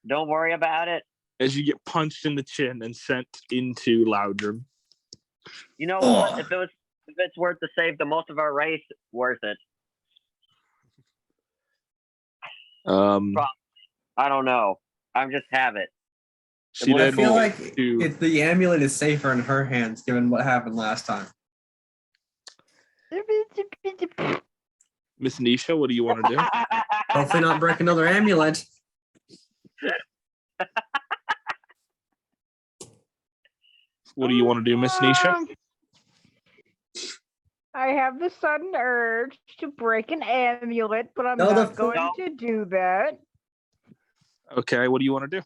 Don't worry about it. As you get punched in the chin and sent into Loudrum. You know what? If it's worth to save the most of our race, worth it. I don't know. I'm just have it. She I then feel begins like to- the amulet is safer in her hands, given what happened last time. Miss Nisha, what do you want to do? Hopefully not break another amulet. What do you want to do, Miss Nisha? I have the sudden urge to break an amulet, but I'm No, not the- going to do that. Okay, what do you want to do?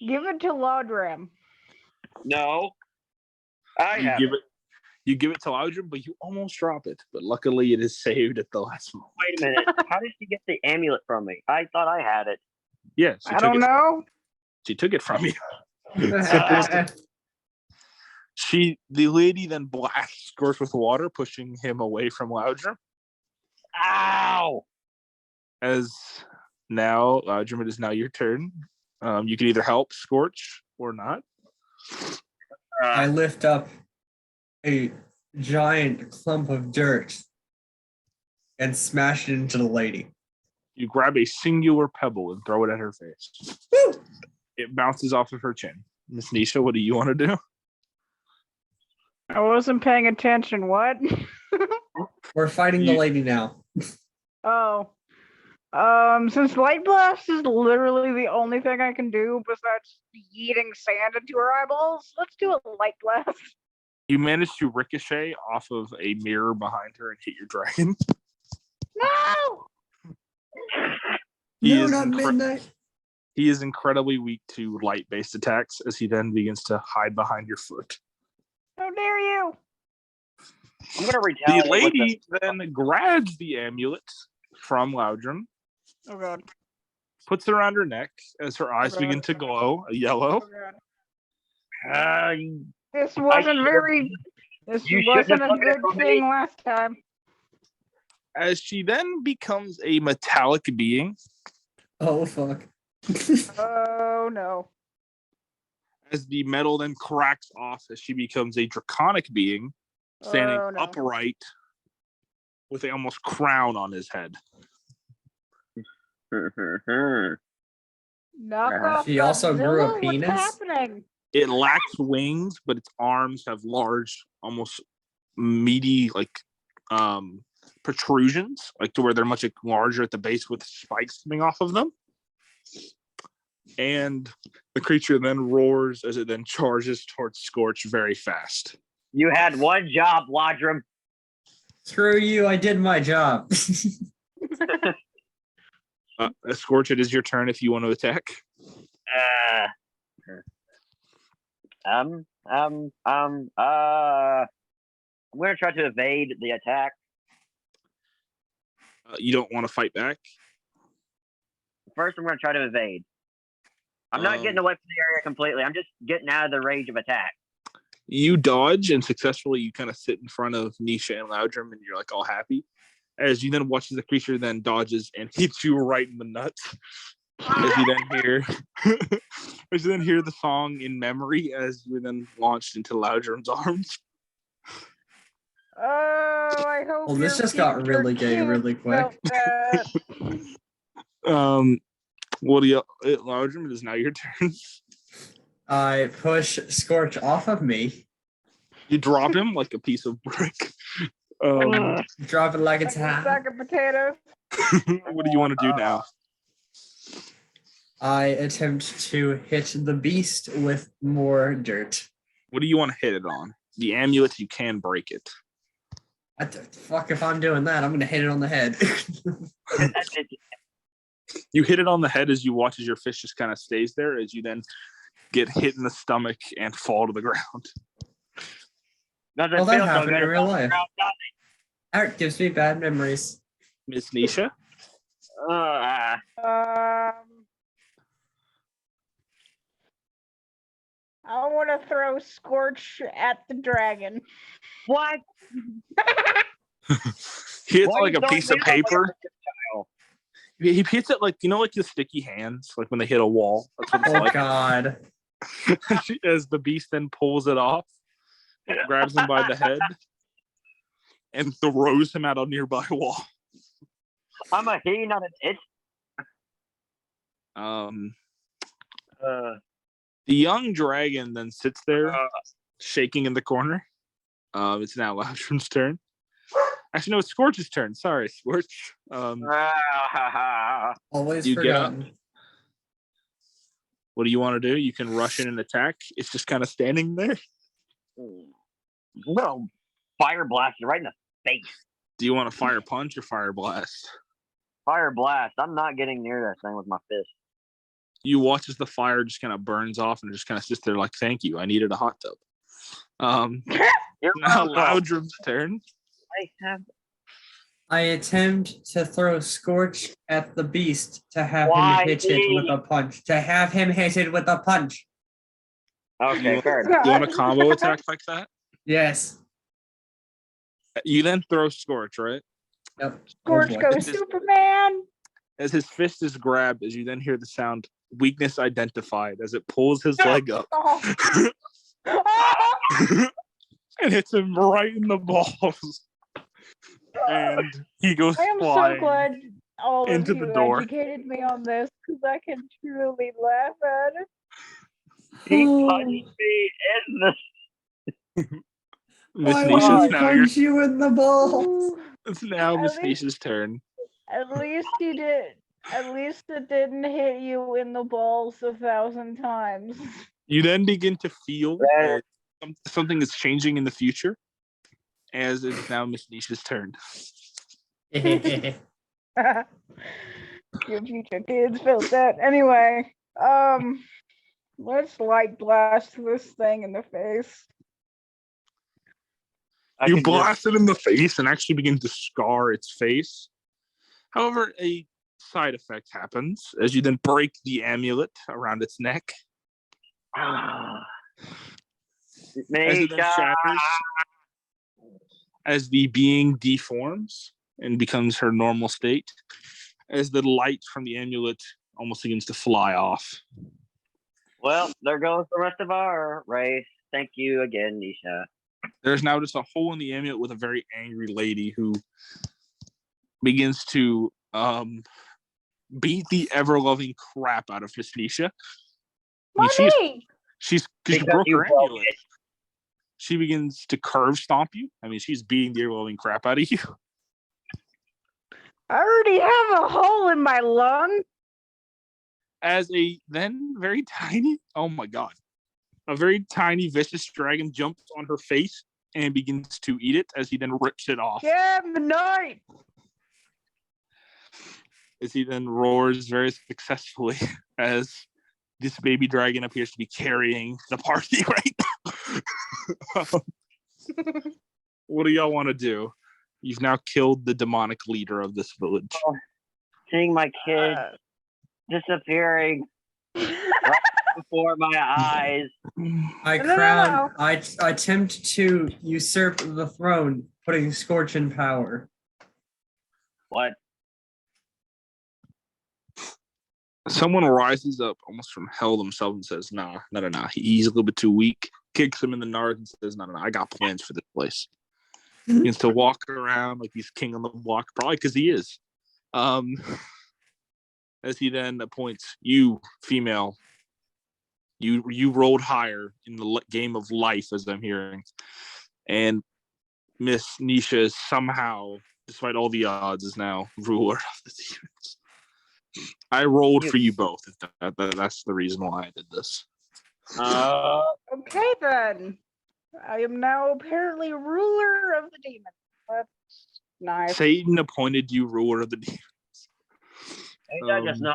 Give it to Lodram. No. I You have give it. it. You give it to Loudrum, but you almost drop it. But luckily, it is saved at the last moment. Wait a minute. How did she get the amulet from me? I thought I had it. Yeah, I don't know. She took it from you. Ah. The lady then blasts Scorch with water, pushing him away from Loudrum. Ow! As now, Loudrum, it is now your turn. You can either help Scorch or not. I lift up a giant clump of dirt and smash it into the lady. You grab a singular pebble and throw it at her face. Woo! It bounces off of her chin. Miss Nisha, what do you want to do? I wasn't paying attention. What? We're fighting the lady now. Oh. Since Light Blast is literally the only thing I can do besides yeeting sand into her eyeballs, let's do a Light Blast. You manage to ricochet off of a mirror behind her and hit your dragon. No! He No, is not midnight. He is incredibly weak to light-based attacks as he then begins to hide behind your foot. How dare you? I'm gonna The retaliate. lady then grabs the amulet from Loudrum, Oh god. puts it around her neck as her eyes God. begin to glow a Oh yellow. god. This wasn't very. This You shouldn't wasn't have a took it good from me. thing last time. As she then becomes a metallic being, Oh fuck. Oh no. as the metal then cracks off as she becomes a draconic being, standing Oh, no. upright with a almost crown on his head. Knock off. She also grew a Godzilla? penis? What's happening? It lacks wings, but its arms have large, almost meaty, protrusions, like to where they're much larger at the base with spikes coming off of them. And the creature then roars as it then charges towards Scorch very fast. You had one job, Lodrum. Screw you, I did my job. Scorch, it is your turn if you want to attack. I'm gonna try to evade the attack. You don't want to fight back. First, I'm gonna try to evade. I'm not getting away from the area completely. I'm just getting out of the range of attack. You dodge and successfully you kind of sit in front of Nisha and Loudrum and you're like all happy. As you then watch the creature then dodges and hits you right in the nuts. As you then hear the song in memory as you then launched into Loudrum's arms. Oh, I hope. Well, this your just got future really gay kid really quick. felt that. What do you, Loudrum? It is now your turn. I push Scorch off of me, You drop him like a piece of brick. drop it like it's Like a hot. sack of potatoes. What do you want to do now? I attempt to hit the beast with more dirt. What do you want to hit it on? The amulet, you can break it. Fuck if I'm doing that, I'm gonna hit it on the head. You hit it on the head as you watch as your fish just kind of stays there as you then get hit in the stomach and fall to the ground. Doesn't Well, that feel so happened good. in real life. Does Art gives me bad memories. Miss Nisha? it? I want to throw Scorch at the dragon. What? He hits Why like you a throwing piece of me out like a paper. He hits it like, like the sticky hands, like when they hit a wall. That's what it's Oh like. god. As the beast then pulls it off, grabs him by the head, and throws him at a nearby wall. I'm a he, not an it. The young dragon then sits there, shaking in the corner. It's now Loudrum's turn. Actually, no, it's Scorch's turn. Sorry, Scorch. Always You get up. forgotten. What do you want to do? You can rush in and attack. It's just kind of standing there. Well, fire blast you right in the face. Do you want to fire punch or fire blast? Fire blast. I'm not getting near that thing with my fist. You watch as the fire just kind of burns off and just kind of sits there like, thank you, I needed a hot tub. You're Now welcome. Loudrum's turn. I have. I attempt to throw Scorch at the beast to have Why him hit it with me? a punch. To have him hit it with a punch. Okay, You- fair enough. You want a combo attack like that? Yes. You then throw Scorch, right? Yep. Scorch boy. goes Superman. As his fist is grabbed, as you then hear the sound, weakness identified, as it pulls his leg up Oh. Oh. and hits him right in the balls. And he goes I am so flying. glad all of into you the door. educated me on this because I can truly laugh at it. He punched me in the. Miss Why Nisha's would he now your, punch you in the balls? Ooh, it's now At Miss least- Nisha's turn. at least you did. At least it didn't hit you in the balls 1,000 times. You then begin to feel Better. something is changing in the future, as it's now Miss Nisha's turn. Your future kids felt that. Anyway, let's light blast this thing in the face. I You can just- blast it in the face and actually begin to scar its face. However, a side effect happens as you then break the amulet around its neck. As it then Misha. shatters, as the being deforms and becomes her normal state, as the light from the amulet almost begins to fly off. Well, there goes the rest of our race. Thank you again, Nisha. There's now just a hole in the amulet with a very angry lady who begins to beat the ever-loving crap out of Miss Nisha. I mean, Mommy! she's Because broke you her broke amulet. She begins to curve stomp you. I mean, she's beating the ever-loving crap out of you. I already have a hole in my lung. As a then very tiny, oh my god, a very tiny vicious dragon jumps on her face and begins to eat it as he then rips it off. Yeah, midnight. As he then roars very successfully as this baby dragon appears to be carrying the party right now. What do y'all want to do? You've now killed the demonic leader of this village. Seeing my kid disappearing before my eyes. I No, no, crown. no. I attempt to usurp the throne, putting Scorch in power. What? Someone rises up almost from hell themselves and says, nah. He's a little bit too weak. Kicks him in the nards and says, no. I got plans for this place. Begins to walk around like he's king on the block, probably because he is. As he then appoints you, female, you rolled higher in the game of life, as I'm hearing. And Miss Nisha is somehow, despite all the odds, is now ruler of the demons. I rolled for you both. If that's the reason why I did this. Okay then. I am now apparently ruler of the demons. That's nice. Satan appointed you ruler of the demons. Ain't that just nice?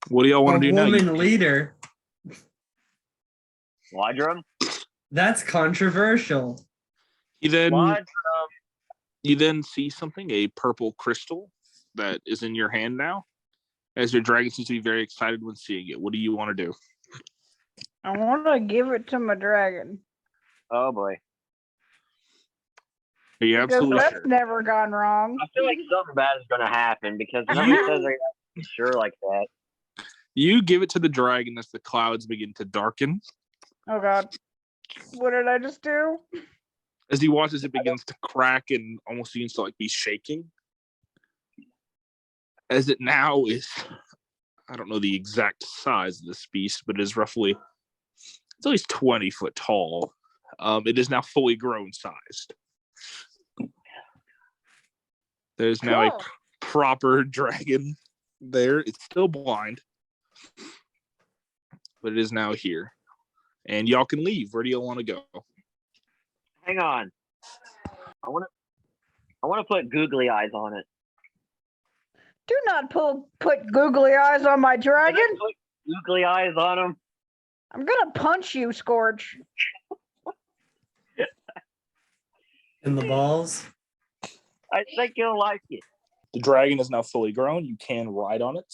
What do y'all A want to do now? woman leader. Lydrum? That's controversial. You then Lydrum. you then see something, a purple crystal that is in your hand now. As your dragon seems to be very excited when seeing it. What do you want to do? I want to give it to my dragon. Oh boy. Are you Because absolutely that's sure? never gone wrong. I feel like something bad is gonna happen because whenever he says they're not sure like that. You give it to the dragon as the clouds begin to darken. Oh god. What did I just do? As he watches, it begins to crack and almost begins to like be shaking. As it now is, I don't know the exact size of this beast, but it is roughly, it's at least 20 foot tall. It is now fully grown sized. There's now Cool. a proper dragon there. It's still blind, but it is now here. And y'all can leave. Where do y'all want to go? Hang on. I wanna put googly eyes on it. Do not put googly eyes on my dragon. Put googly eyes on him. I'm gonna punch you, Scorch. In the balls. I think you'll like it. The dragon is now fully grown. You can ride on it.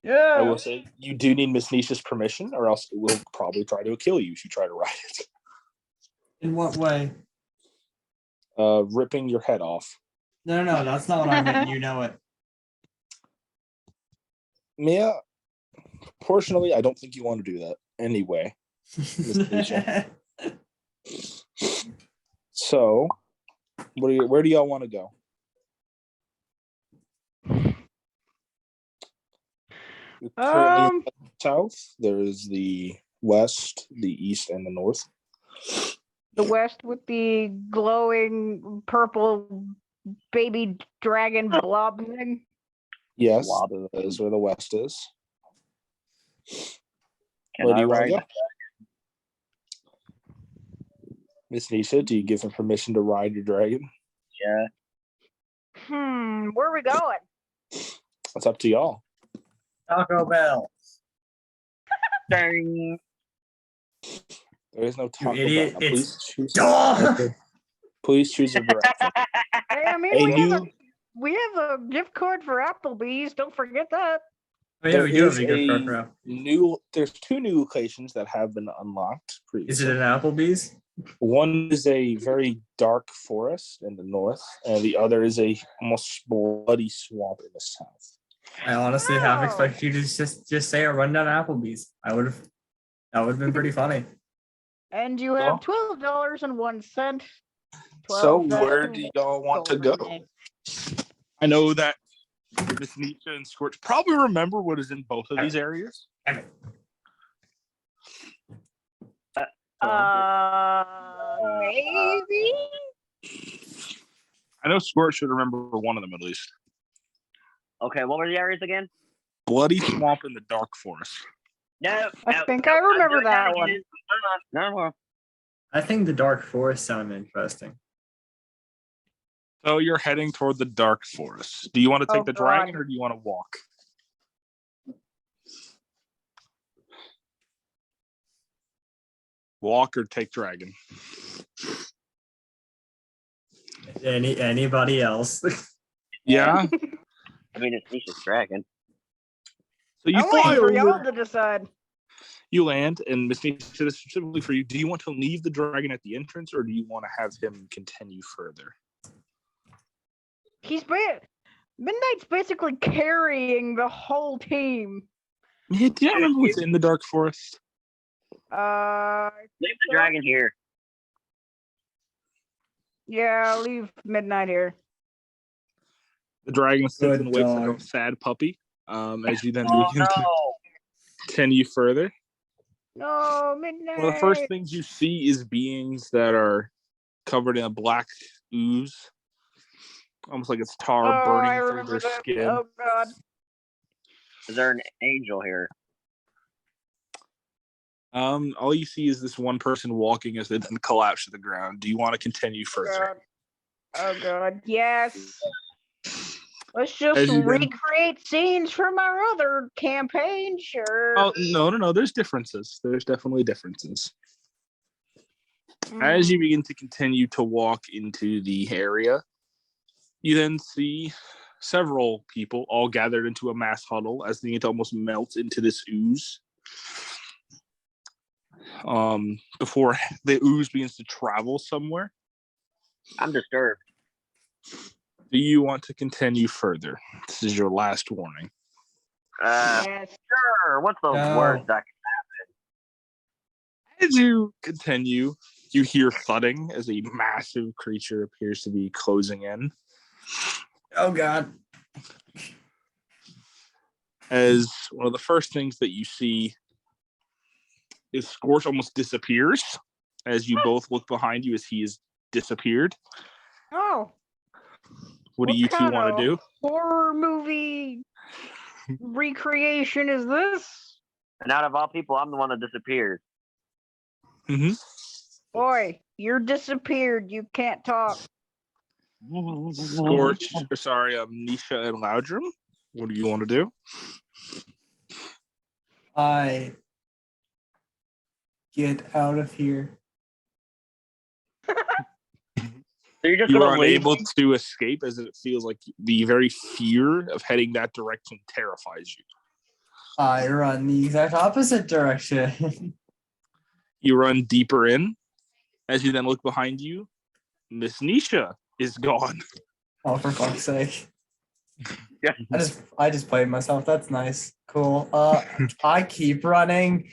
I Yeah. will say you do need Miss Nisha's permission, or else it will probably try to kill you if you try to ride it. In what way? Ripping your head off. No, that's not what I meant. You know it. Yeah, proportionally, I don't think you want to do that anyway. Miss Nisha. So, where do y'all want to go? You're currently in the south. There is the west, the east, and the north. The west with the glowing purple baby dragon blob thing. Yes, that is where the west is. Can Where do I you want ride? to go? Miss Nisha, do you give him permission to ride your dragon? Yeah. Where are we going? It's up to y'all. Taco Bell. Dang. There is no Taco idiot, Bell. Now, it's- please choose. Duh! Please choose a direction. Hey, I mean, we have a gift card for Applebee's. Don't forget that. Oh, yeah, we do have is a good card for Apple. There's 2 new locations that have been unlocked previously. Is it an Applebee's? One is a very dark forest in the north, and the other is a almost bloody swamp in the south. I honestly half Wow. expected you to just say a rundown Applebee's. That would have been pretty funny. And you have $12.01. So 12 where do y'all want to go? I know that Miss Nisha and Scorch probably remember what is in both of these areas. Maybe. I know Scorch should remember one of them at least. Okay, what were the areas again? Bloody swamp in the dark forest. No. I think I remember that one. No more. I think the Dark Forest sounded interesting. So you're heading toward the dark forest. Do you want to take Oh, the God. dragon or do you want to walk? Walk or take dragon? Anybody else? Yeah. I mean, it's Nisha's dragon. So you I'm fly waiting for y'all over, to decide. you land, and Miss Nisha, this is specifically for you. Do you want to leave the dragon at the entrance or do you want to have him continue further? Midnight's basically carrying the whole team. Yeah, do you remember what's in the dark forest? Leave the dragon here. Yeah, leave Midnight here. The dragon sits Good and waits like dog. a sad puppy. As you then Oh begin to no! continue further. No, Midnight. One of the first things you see is beings that are covered in a black ooze, almost like it's tar I burning through remember their that. skin. Oh God. Is there an angel here? All you see is this one person walking as they then collapse to the ground. Do you want to continue further? Oh God. Yes. Let's just As you then- recreate scenes from our other campaign, sure. Oh no. There's differences. There's definitely differences. As you begin to continue to walk into the area, you then see several people all gathered into a mass huddle as they need to almost melt into this ooze. Before the ooze begins to travel somewhere. I'm disturbed. Do you want to continue further? This is your last warning. Yes. Sure. What's the No. worst that As you continue, you hear thudding as a massive creature appears to be closing in. Oh God. As one of the first things that you see is Scorch almost disappears as you both look behind you as he has disappeared. Oh, What do What you two kind want of- to do? horror movie recreation is this? And out of all people, I'm the one that disappeared. Mm-hmm. Boy, you're disappeared. You can't talk. Scorch, Nisha and Loudrum. What do you want to do? I get out of here. So you're just You gonna are leave? unable to escape, as it feels like the very fear of heading that direction terrifies you. I run the exact opposite direction. You run deeper in. As you then look behind you, Miss Nisha is gone. Oh, for fuck's sake. Yeah. I just played myself. That's nice. Cool. I keep running.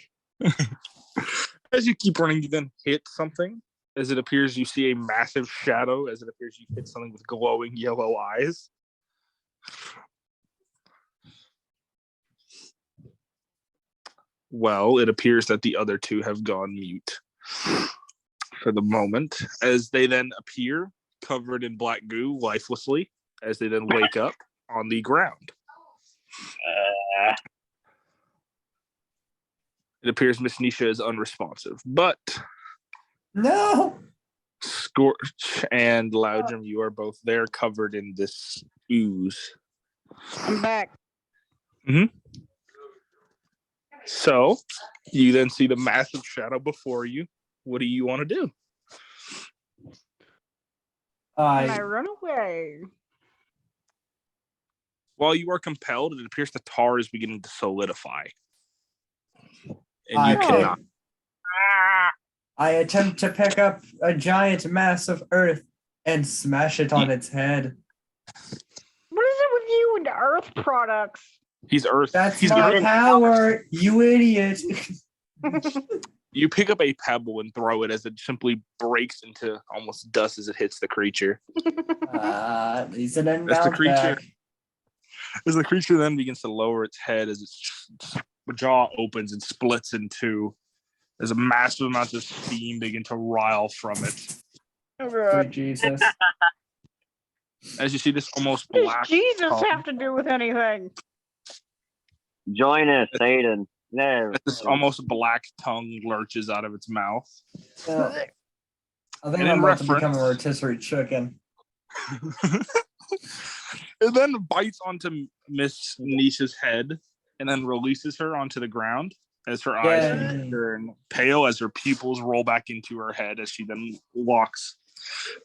As you keep running, you then hit something. As it appears you see a massive shadow, as it appears you hit something with glowing yellow eyes. Well, it appears that the other two have gone mute for the moment, as they then appear covered in black goo lifelessly, as they then wake up on the ground. It appears Miss Nisha is unresponsive, but No. Scorch and Loudrum, you are both there covered in this ooze. I'm back. So you then see the massive shadow before you. What do you want to do? And I run away. While you are compelled, it appears the tar is beginning to solidify. And I you cannot. I attempt to pick up a giant mass of earth and smash it on its head. What is it with you and Earth products? He's Earth. That's He's my Earth. power, you idiot. You pick up a pebble and throw it as it simply breaks into almost dust as it hits the creature. At least it didn't As the bounce creature- back. As the creature then begins to lower its head as its jaw opens and splits in two, as a massive amount of steam begin to rile from it. Oh Sweet god. Jesus. As you see this almost What black does Jesus tongue, have to do with anything? Join us, Satan. No. as this almost black tongue lurches out of its mouth. Yeah. I think And I'm in about to become a reference- rotisserie chicken. It then bites onto Miss Nisha's head and then releases her onto the ground as her eyes Yay. turn pale as her pupils roll back into her head as she then walks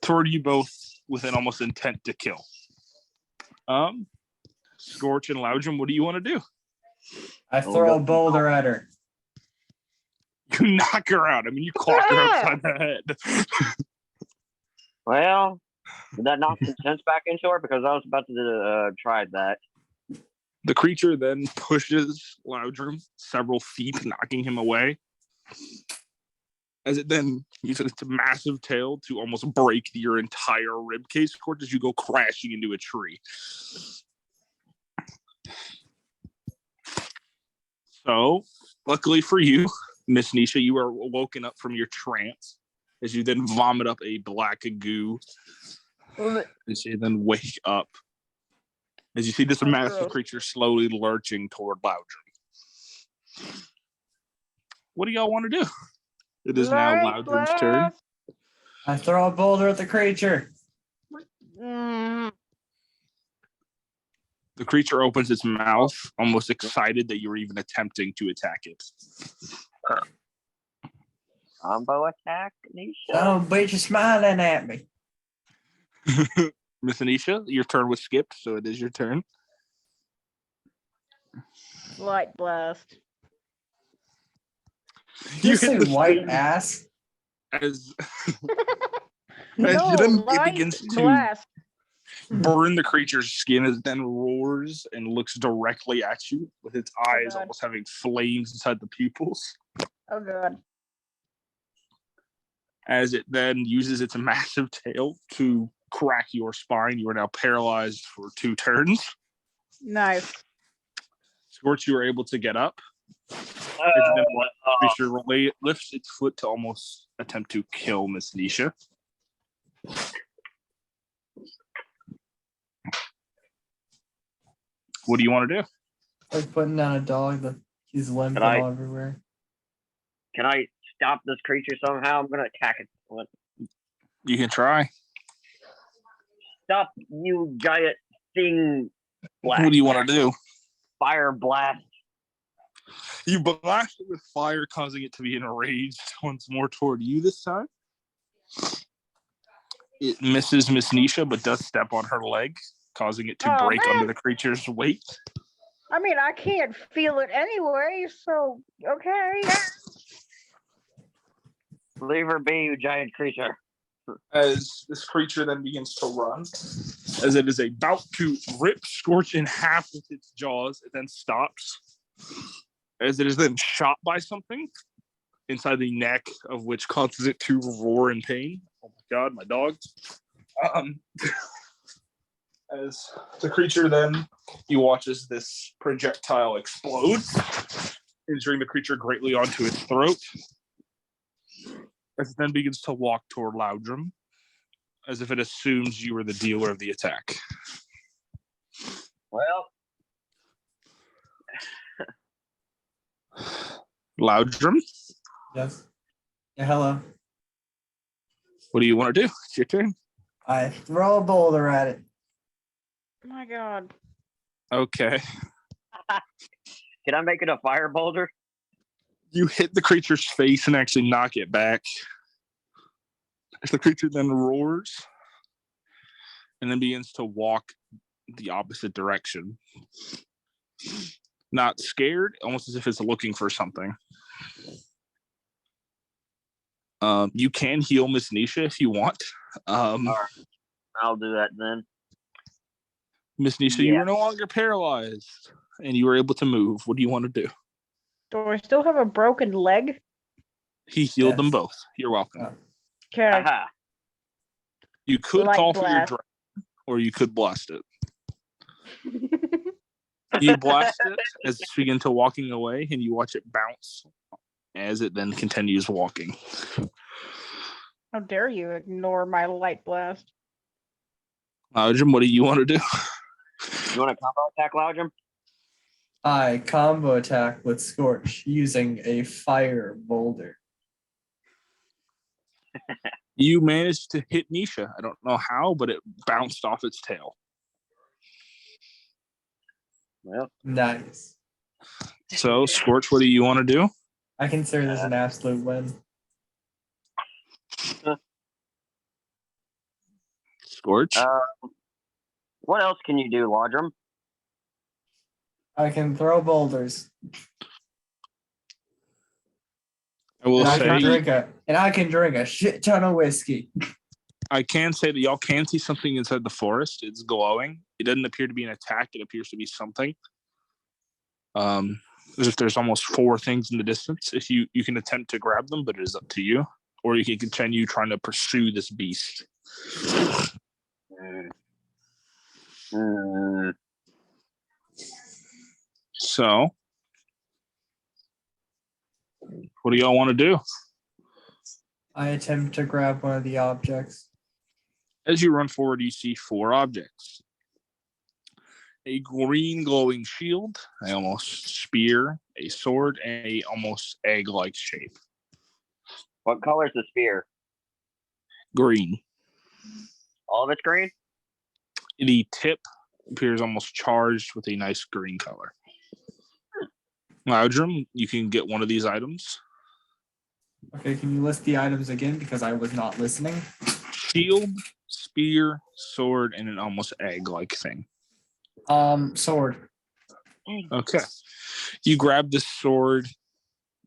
toward you both with an almost intent to kill. Scorch and Loudrum, what do you want to do? I throw a boulder at her. You knock her out. I mean, you clock her upside the head. Well, did that knock some sense back into her? Because I was about to try that. The creature then pushes Loudrum several feet, knocking him away. As it then uses its massive tail to almost break your entire ribcage, Scorch, as you go crashing into a tree. So, luckily for you, Miss Nisha, you are woken up from your trance as you then vomit up a black goo. As you then wake up. As you see this massive gross. creature slowly lurching toward Loudrum. What do y'all want to do? It is now Light Loudrum's turn. blast. I throw a boulder at the creature. Mm, The creature opens its mouth, almost excited that you were even attempting to attack it. Combo attack, Nisha? Oh, bitch, you're smiling at me. Miss Anisha, your turn was skipped, so it is your turn. light blast. You You say hit the white thing ass? as No, you then it light begins to blast. burn the creature's skin as it then roars and looks directly at you with its eyes God. almost having flames inside the pupils. Oh god. As it then uses its massive tail to crack your spine. You are now paralyzed for 2 turns. Nice. Scorch, you are able to get up. As you then creature lifts its foot to almost attempt to kill Miss Nisha. What do you want to do? Like putting down a dog that he's limping I- all everywhere. Can I stop this creature somehow? I'm gonna attack it. What? You can try. Stop, you giant thing What do you want to do? Fire blast. You blast it with fire, causing it to be enraged once more toward you this time. It misses Miss Nisha, but does step on her leg, causing it to break under the creature's weight. I mean, I can't feel it anyway, so okay. Leave her be, you giant creature. As this creature then begins to run, as it is about to rip Scorch in half with its jaws, it then stops. As it is then shot by something inside the neck, of which causes it to roar in pain. Oh my god, my dog. As the creature then, you watch as this projectile explodes, injuring the creature greatly onto its throat. As it then begins to walk toward Loudrum, as if it assumes you are the dealer of the attack. Well, Loudrum, Yes. Yeah, hello. what do you want to do? It's your turn. I throw a boulder at it. Oh my god. Okay. can I make it a fire boulder? You hit the creature's face and actually knock it back. As the creature then roars and then begins to walk the opposite direction. Not scared, almost as if it's looking for something. You can heal Miss Nisha if you want. All right. I'll do that then. Miss Nisha, you are no longer paralyzed and you are able to move. What do you want to do? Do I still have a broken leg? He healed them Yes. both. You're welcome. Okay. Aha. You could Light call for your blast. dragon, or you could blast it. You blast it as it's begin to walking away, and you watch it bounce as it then continues walking. How dare you ignore my light blast? Jim, what do you want to do? You want to combo attack, Loudrum? I combo attack with Scorch using a fire boulder. You managed to hit Nisha. I don't know how, but it bounced off its tail. Well, Nice. So, Scorch, what do you want to do? I consider this an absolute win. Scorch? what else can you do, Loudrum? I can throw boulders. I will And I can say, drink a shit ton of whiskey. I can say that y'all can see something inside the forest. It's glowing. It doesn't appear to be an attack. It appears to be something. As if there's almost 4 things in the distance. If you can attempt to grab them, but it is up to you. Or you can continue trying to pursue this beast. So, what do y'all want to do? I attempt to grab one of the objects. As you run forward, you see 4 objects. A green glowing shield, a almost spear, a sword, and a almost egg-like shape. What color is the spear? Green. All of it's green? The tip appears almost charged with a nice green color. Loudrum, you can get one of these items. Okay, can you list the items again? Because I was not listening. Shield, spear, sword, and an almost egg-like thing. Sword. Okay. You grab this sword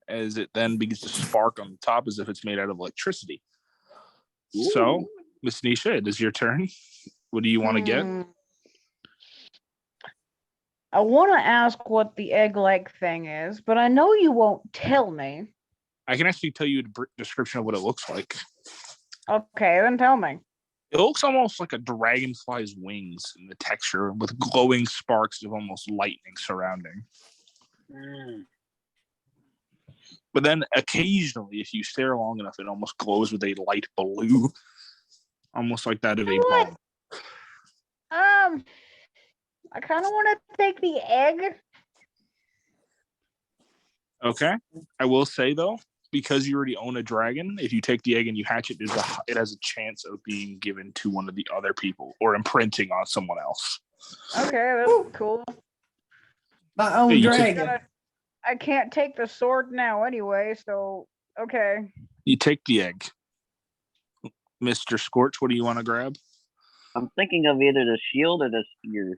as it then begins to spark on the top as if it's made out of electricity. Ooh. So, Miss Nisha, it is your turn. What do you want to get? I want to ask what the egg-like thing is, but I know you won't tell me. I can actually tell you a description of what it looks like. Okay, then tell me. It looks almost like a dragonfly's wings in the texture, with glowing sparks of almost lightning surrounding. But then occasionally, if you stare long enough, it almost glows with a light blue, almost like that of a bomb. I kind of want to take the egg. Okay. I will say, though, because you already own a dragon, if you take the egg and you hatch it, it has a chance of being given to one of the other people or imprinting on someone else. Okay, that's cool. My own Hey, you dragon. I can't take the sword now anyway, so okay. You take the egg. Mr. Scorch, what do you want to grab? I'm thinking of either the shield or the spear.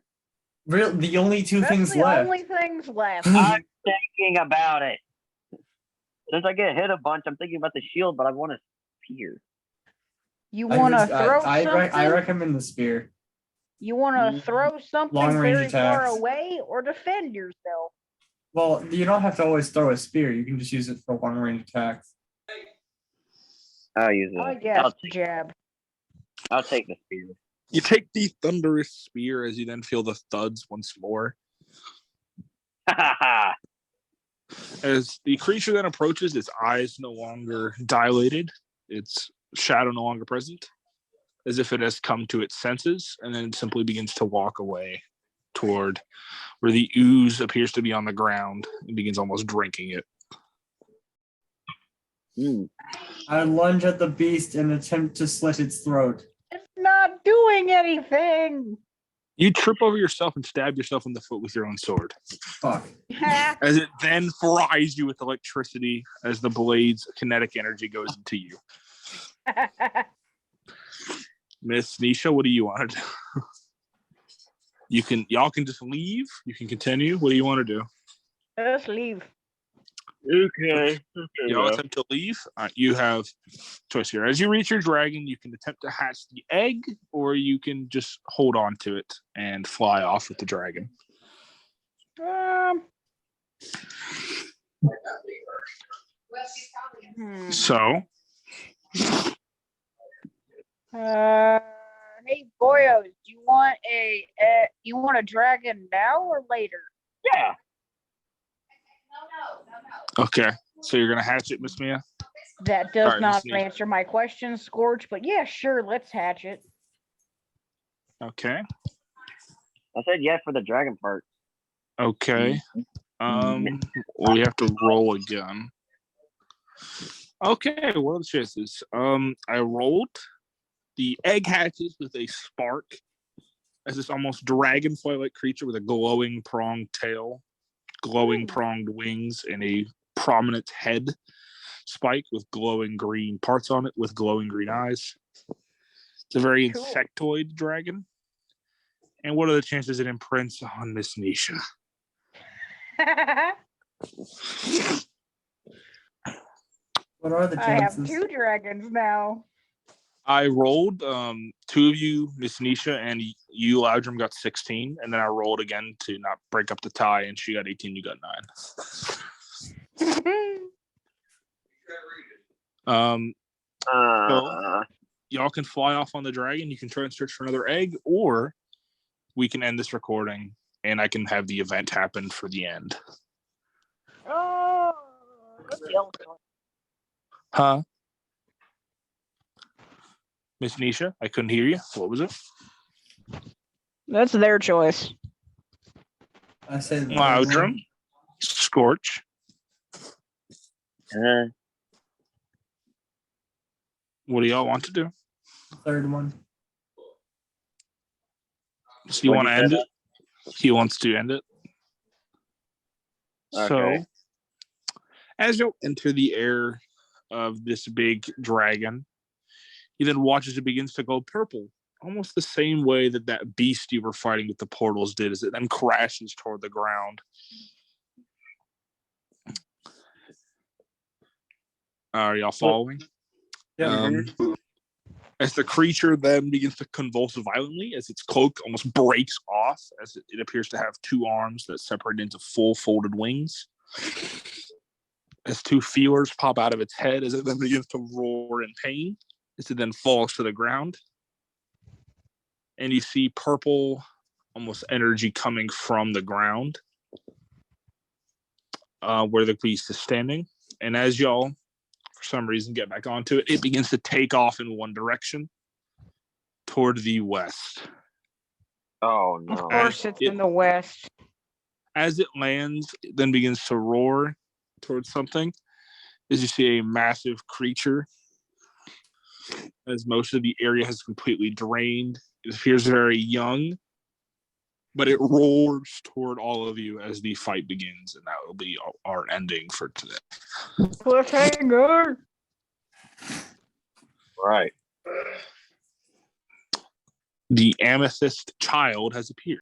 Real, the only two That's things the left. only things left. I'm thinking about it. Since I get hit a bunch, I'm thinking about the shield, but I want a spear. You want to throw I something? recommend the spear. You want to throw something Long-range very far attacks. away or defend yourself? Well, you don't have to always throw a spear. You can just use it for long range attacks. I'll use it. I guess jab. I'll take the spear. You take the thunderous spear as you then feel the thuds once more. As the creature then approaches, its eyes no longer dilated, its shadow no longer present, as if it has come to its senses, and then it simply begins to walk away toward where the ooze appears to be on the ground and begins almost drinking it. I lunge at the beast and attempt to slit its throat. It's not doing anything. You trip over yourself and stab yourself in the foot with your own sword. Fuck. As it then fries you with electricity as the blade's kinetic energy goes into you. Miss Nisha, what do you want to do? Y'all can just leave. You can continue. What do you want to do? Just leave. Okay. Y'all attempt to leave. You have choice here. As you reach your dragon, you can attempt to hatch the egg, or you can just hold on to it and fly off with the dragon. So, hey boyos, you want a dragon now or later? Yeah. okay. So you're gonna hatch it, Miss Mia? That does Alright, not Miss Mia. answer my question, Scorch, but yeah, sure, let's hatch it. Okay. I said yes for the dragon part. Okay. We have to roll again. Okay, what are the chances? I rolled. The egg hatches with a spark as this almost dragonfly-like creature with a glowing pronged tail, glowing pronged wings, and a prominent head spike with glowing green parts on it with glowing green eyes. It's a very Cool. insectoid dragon. And what are the chances it imprints on Miss Nisha? What are the I have chances? 2 dragons now. I rolled 2 of you, Miss Nisha, and you, Loudrum, got 16, and then I rolled again to not break up the tie, and she got 18, you got 9. So y'all can fly off on the dragon. You can try and search for another egg, or we can end this recording, and I can have the event happen for the end. Oh, good deal. Huh? Miss Nisha, I couldn't hear you. What was it? That's their choice. I said Loudrum, Scorch. What do y'all want to do? third one. So you want to end it? He wants to end it. Okay. So, as you enter the air of this big dragon, he then watches it begins to go purple, almost the same way that beast you were fighting with the portals did, as it then crashes toward the ground. Are y'all following? Yeah. As the creature then begins to convulse violently, as its cloak almost breaks off, as it appears to have 2 arms that separate into full folded wings. As 2 feelers pop out of its head, as it then begins to roar in pain, as it then falls to the ground. And you see purple, almost energy coming from the ground, where the beast is standing. And as y'all, for some reason, get back onto it, it begins to take off in one direction toward the west. Oh Of no. course, it's in the west. As it lands, it then begins to roar towards something. As you see a massive creature, as most of the area has completely drained. It appears very young, but it roars toward all of you as the fight begins, and that will be our ending for today. Cliffhanger. Right. The Amethyst child has appeared.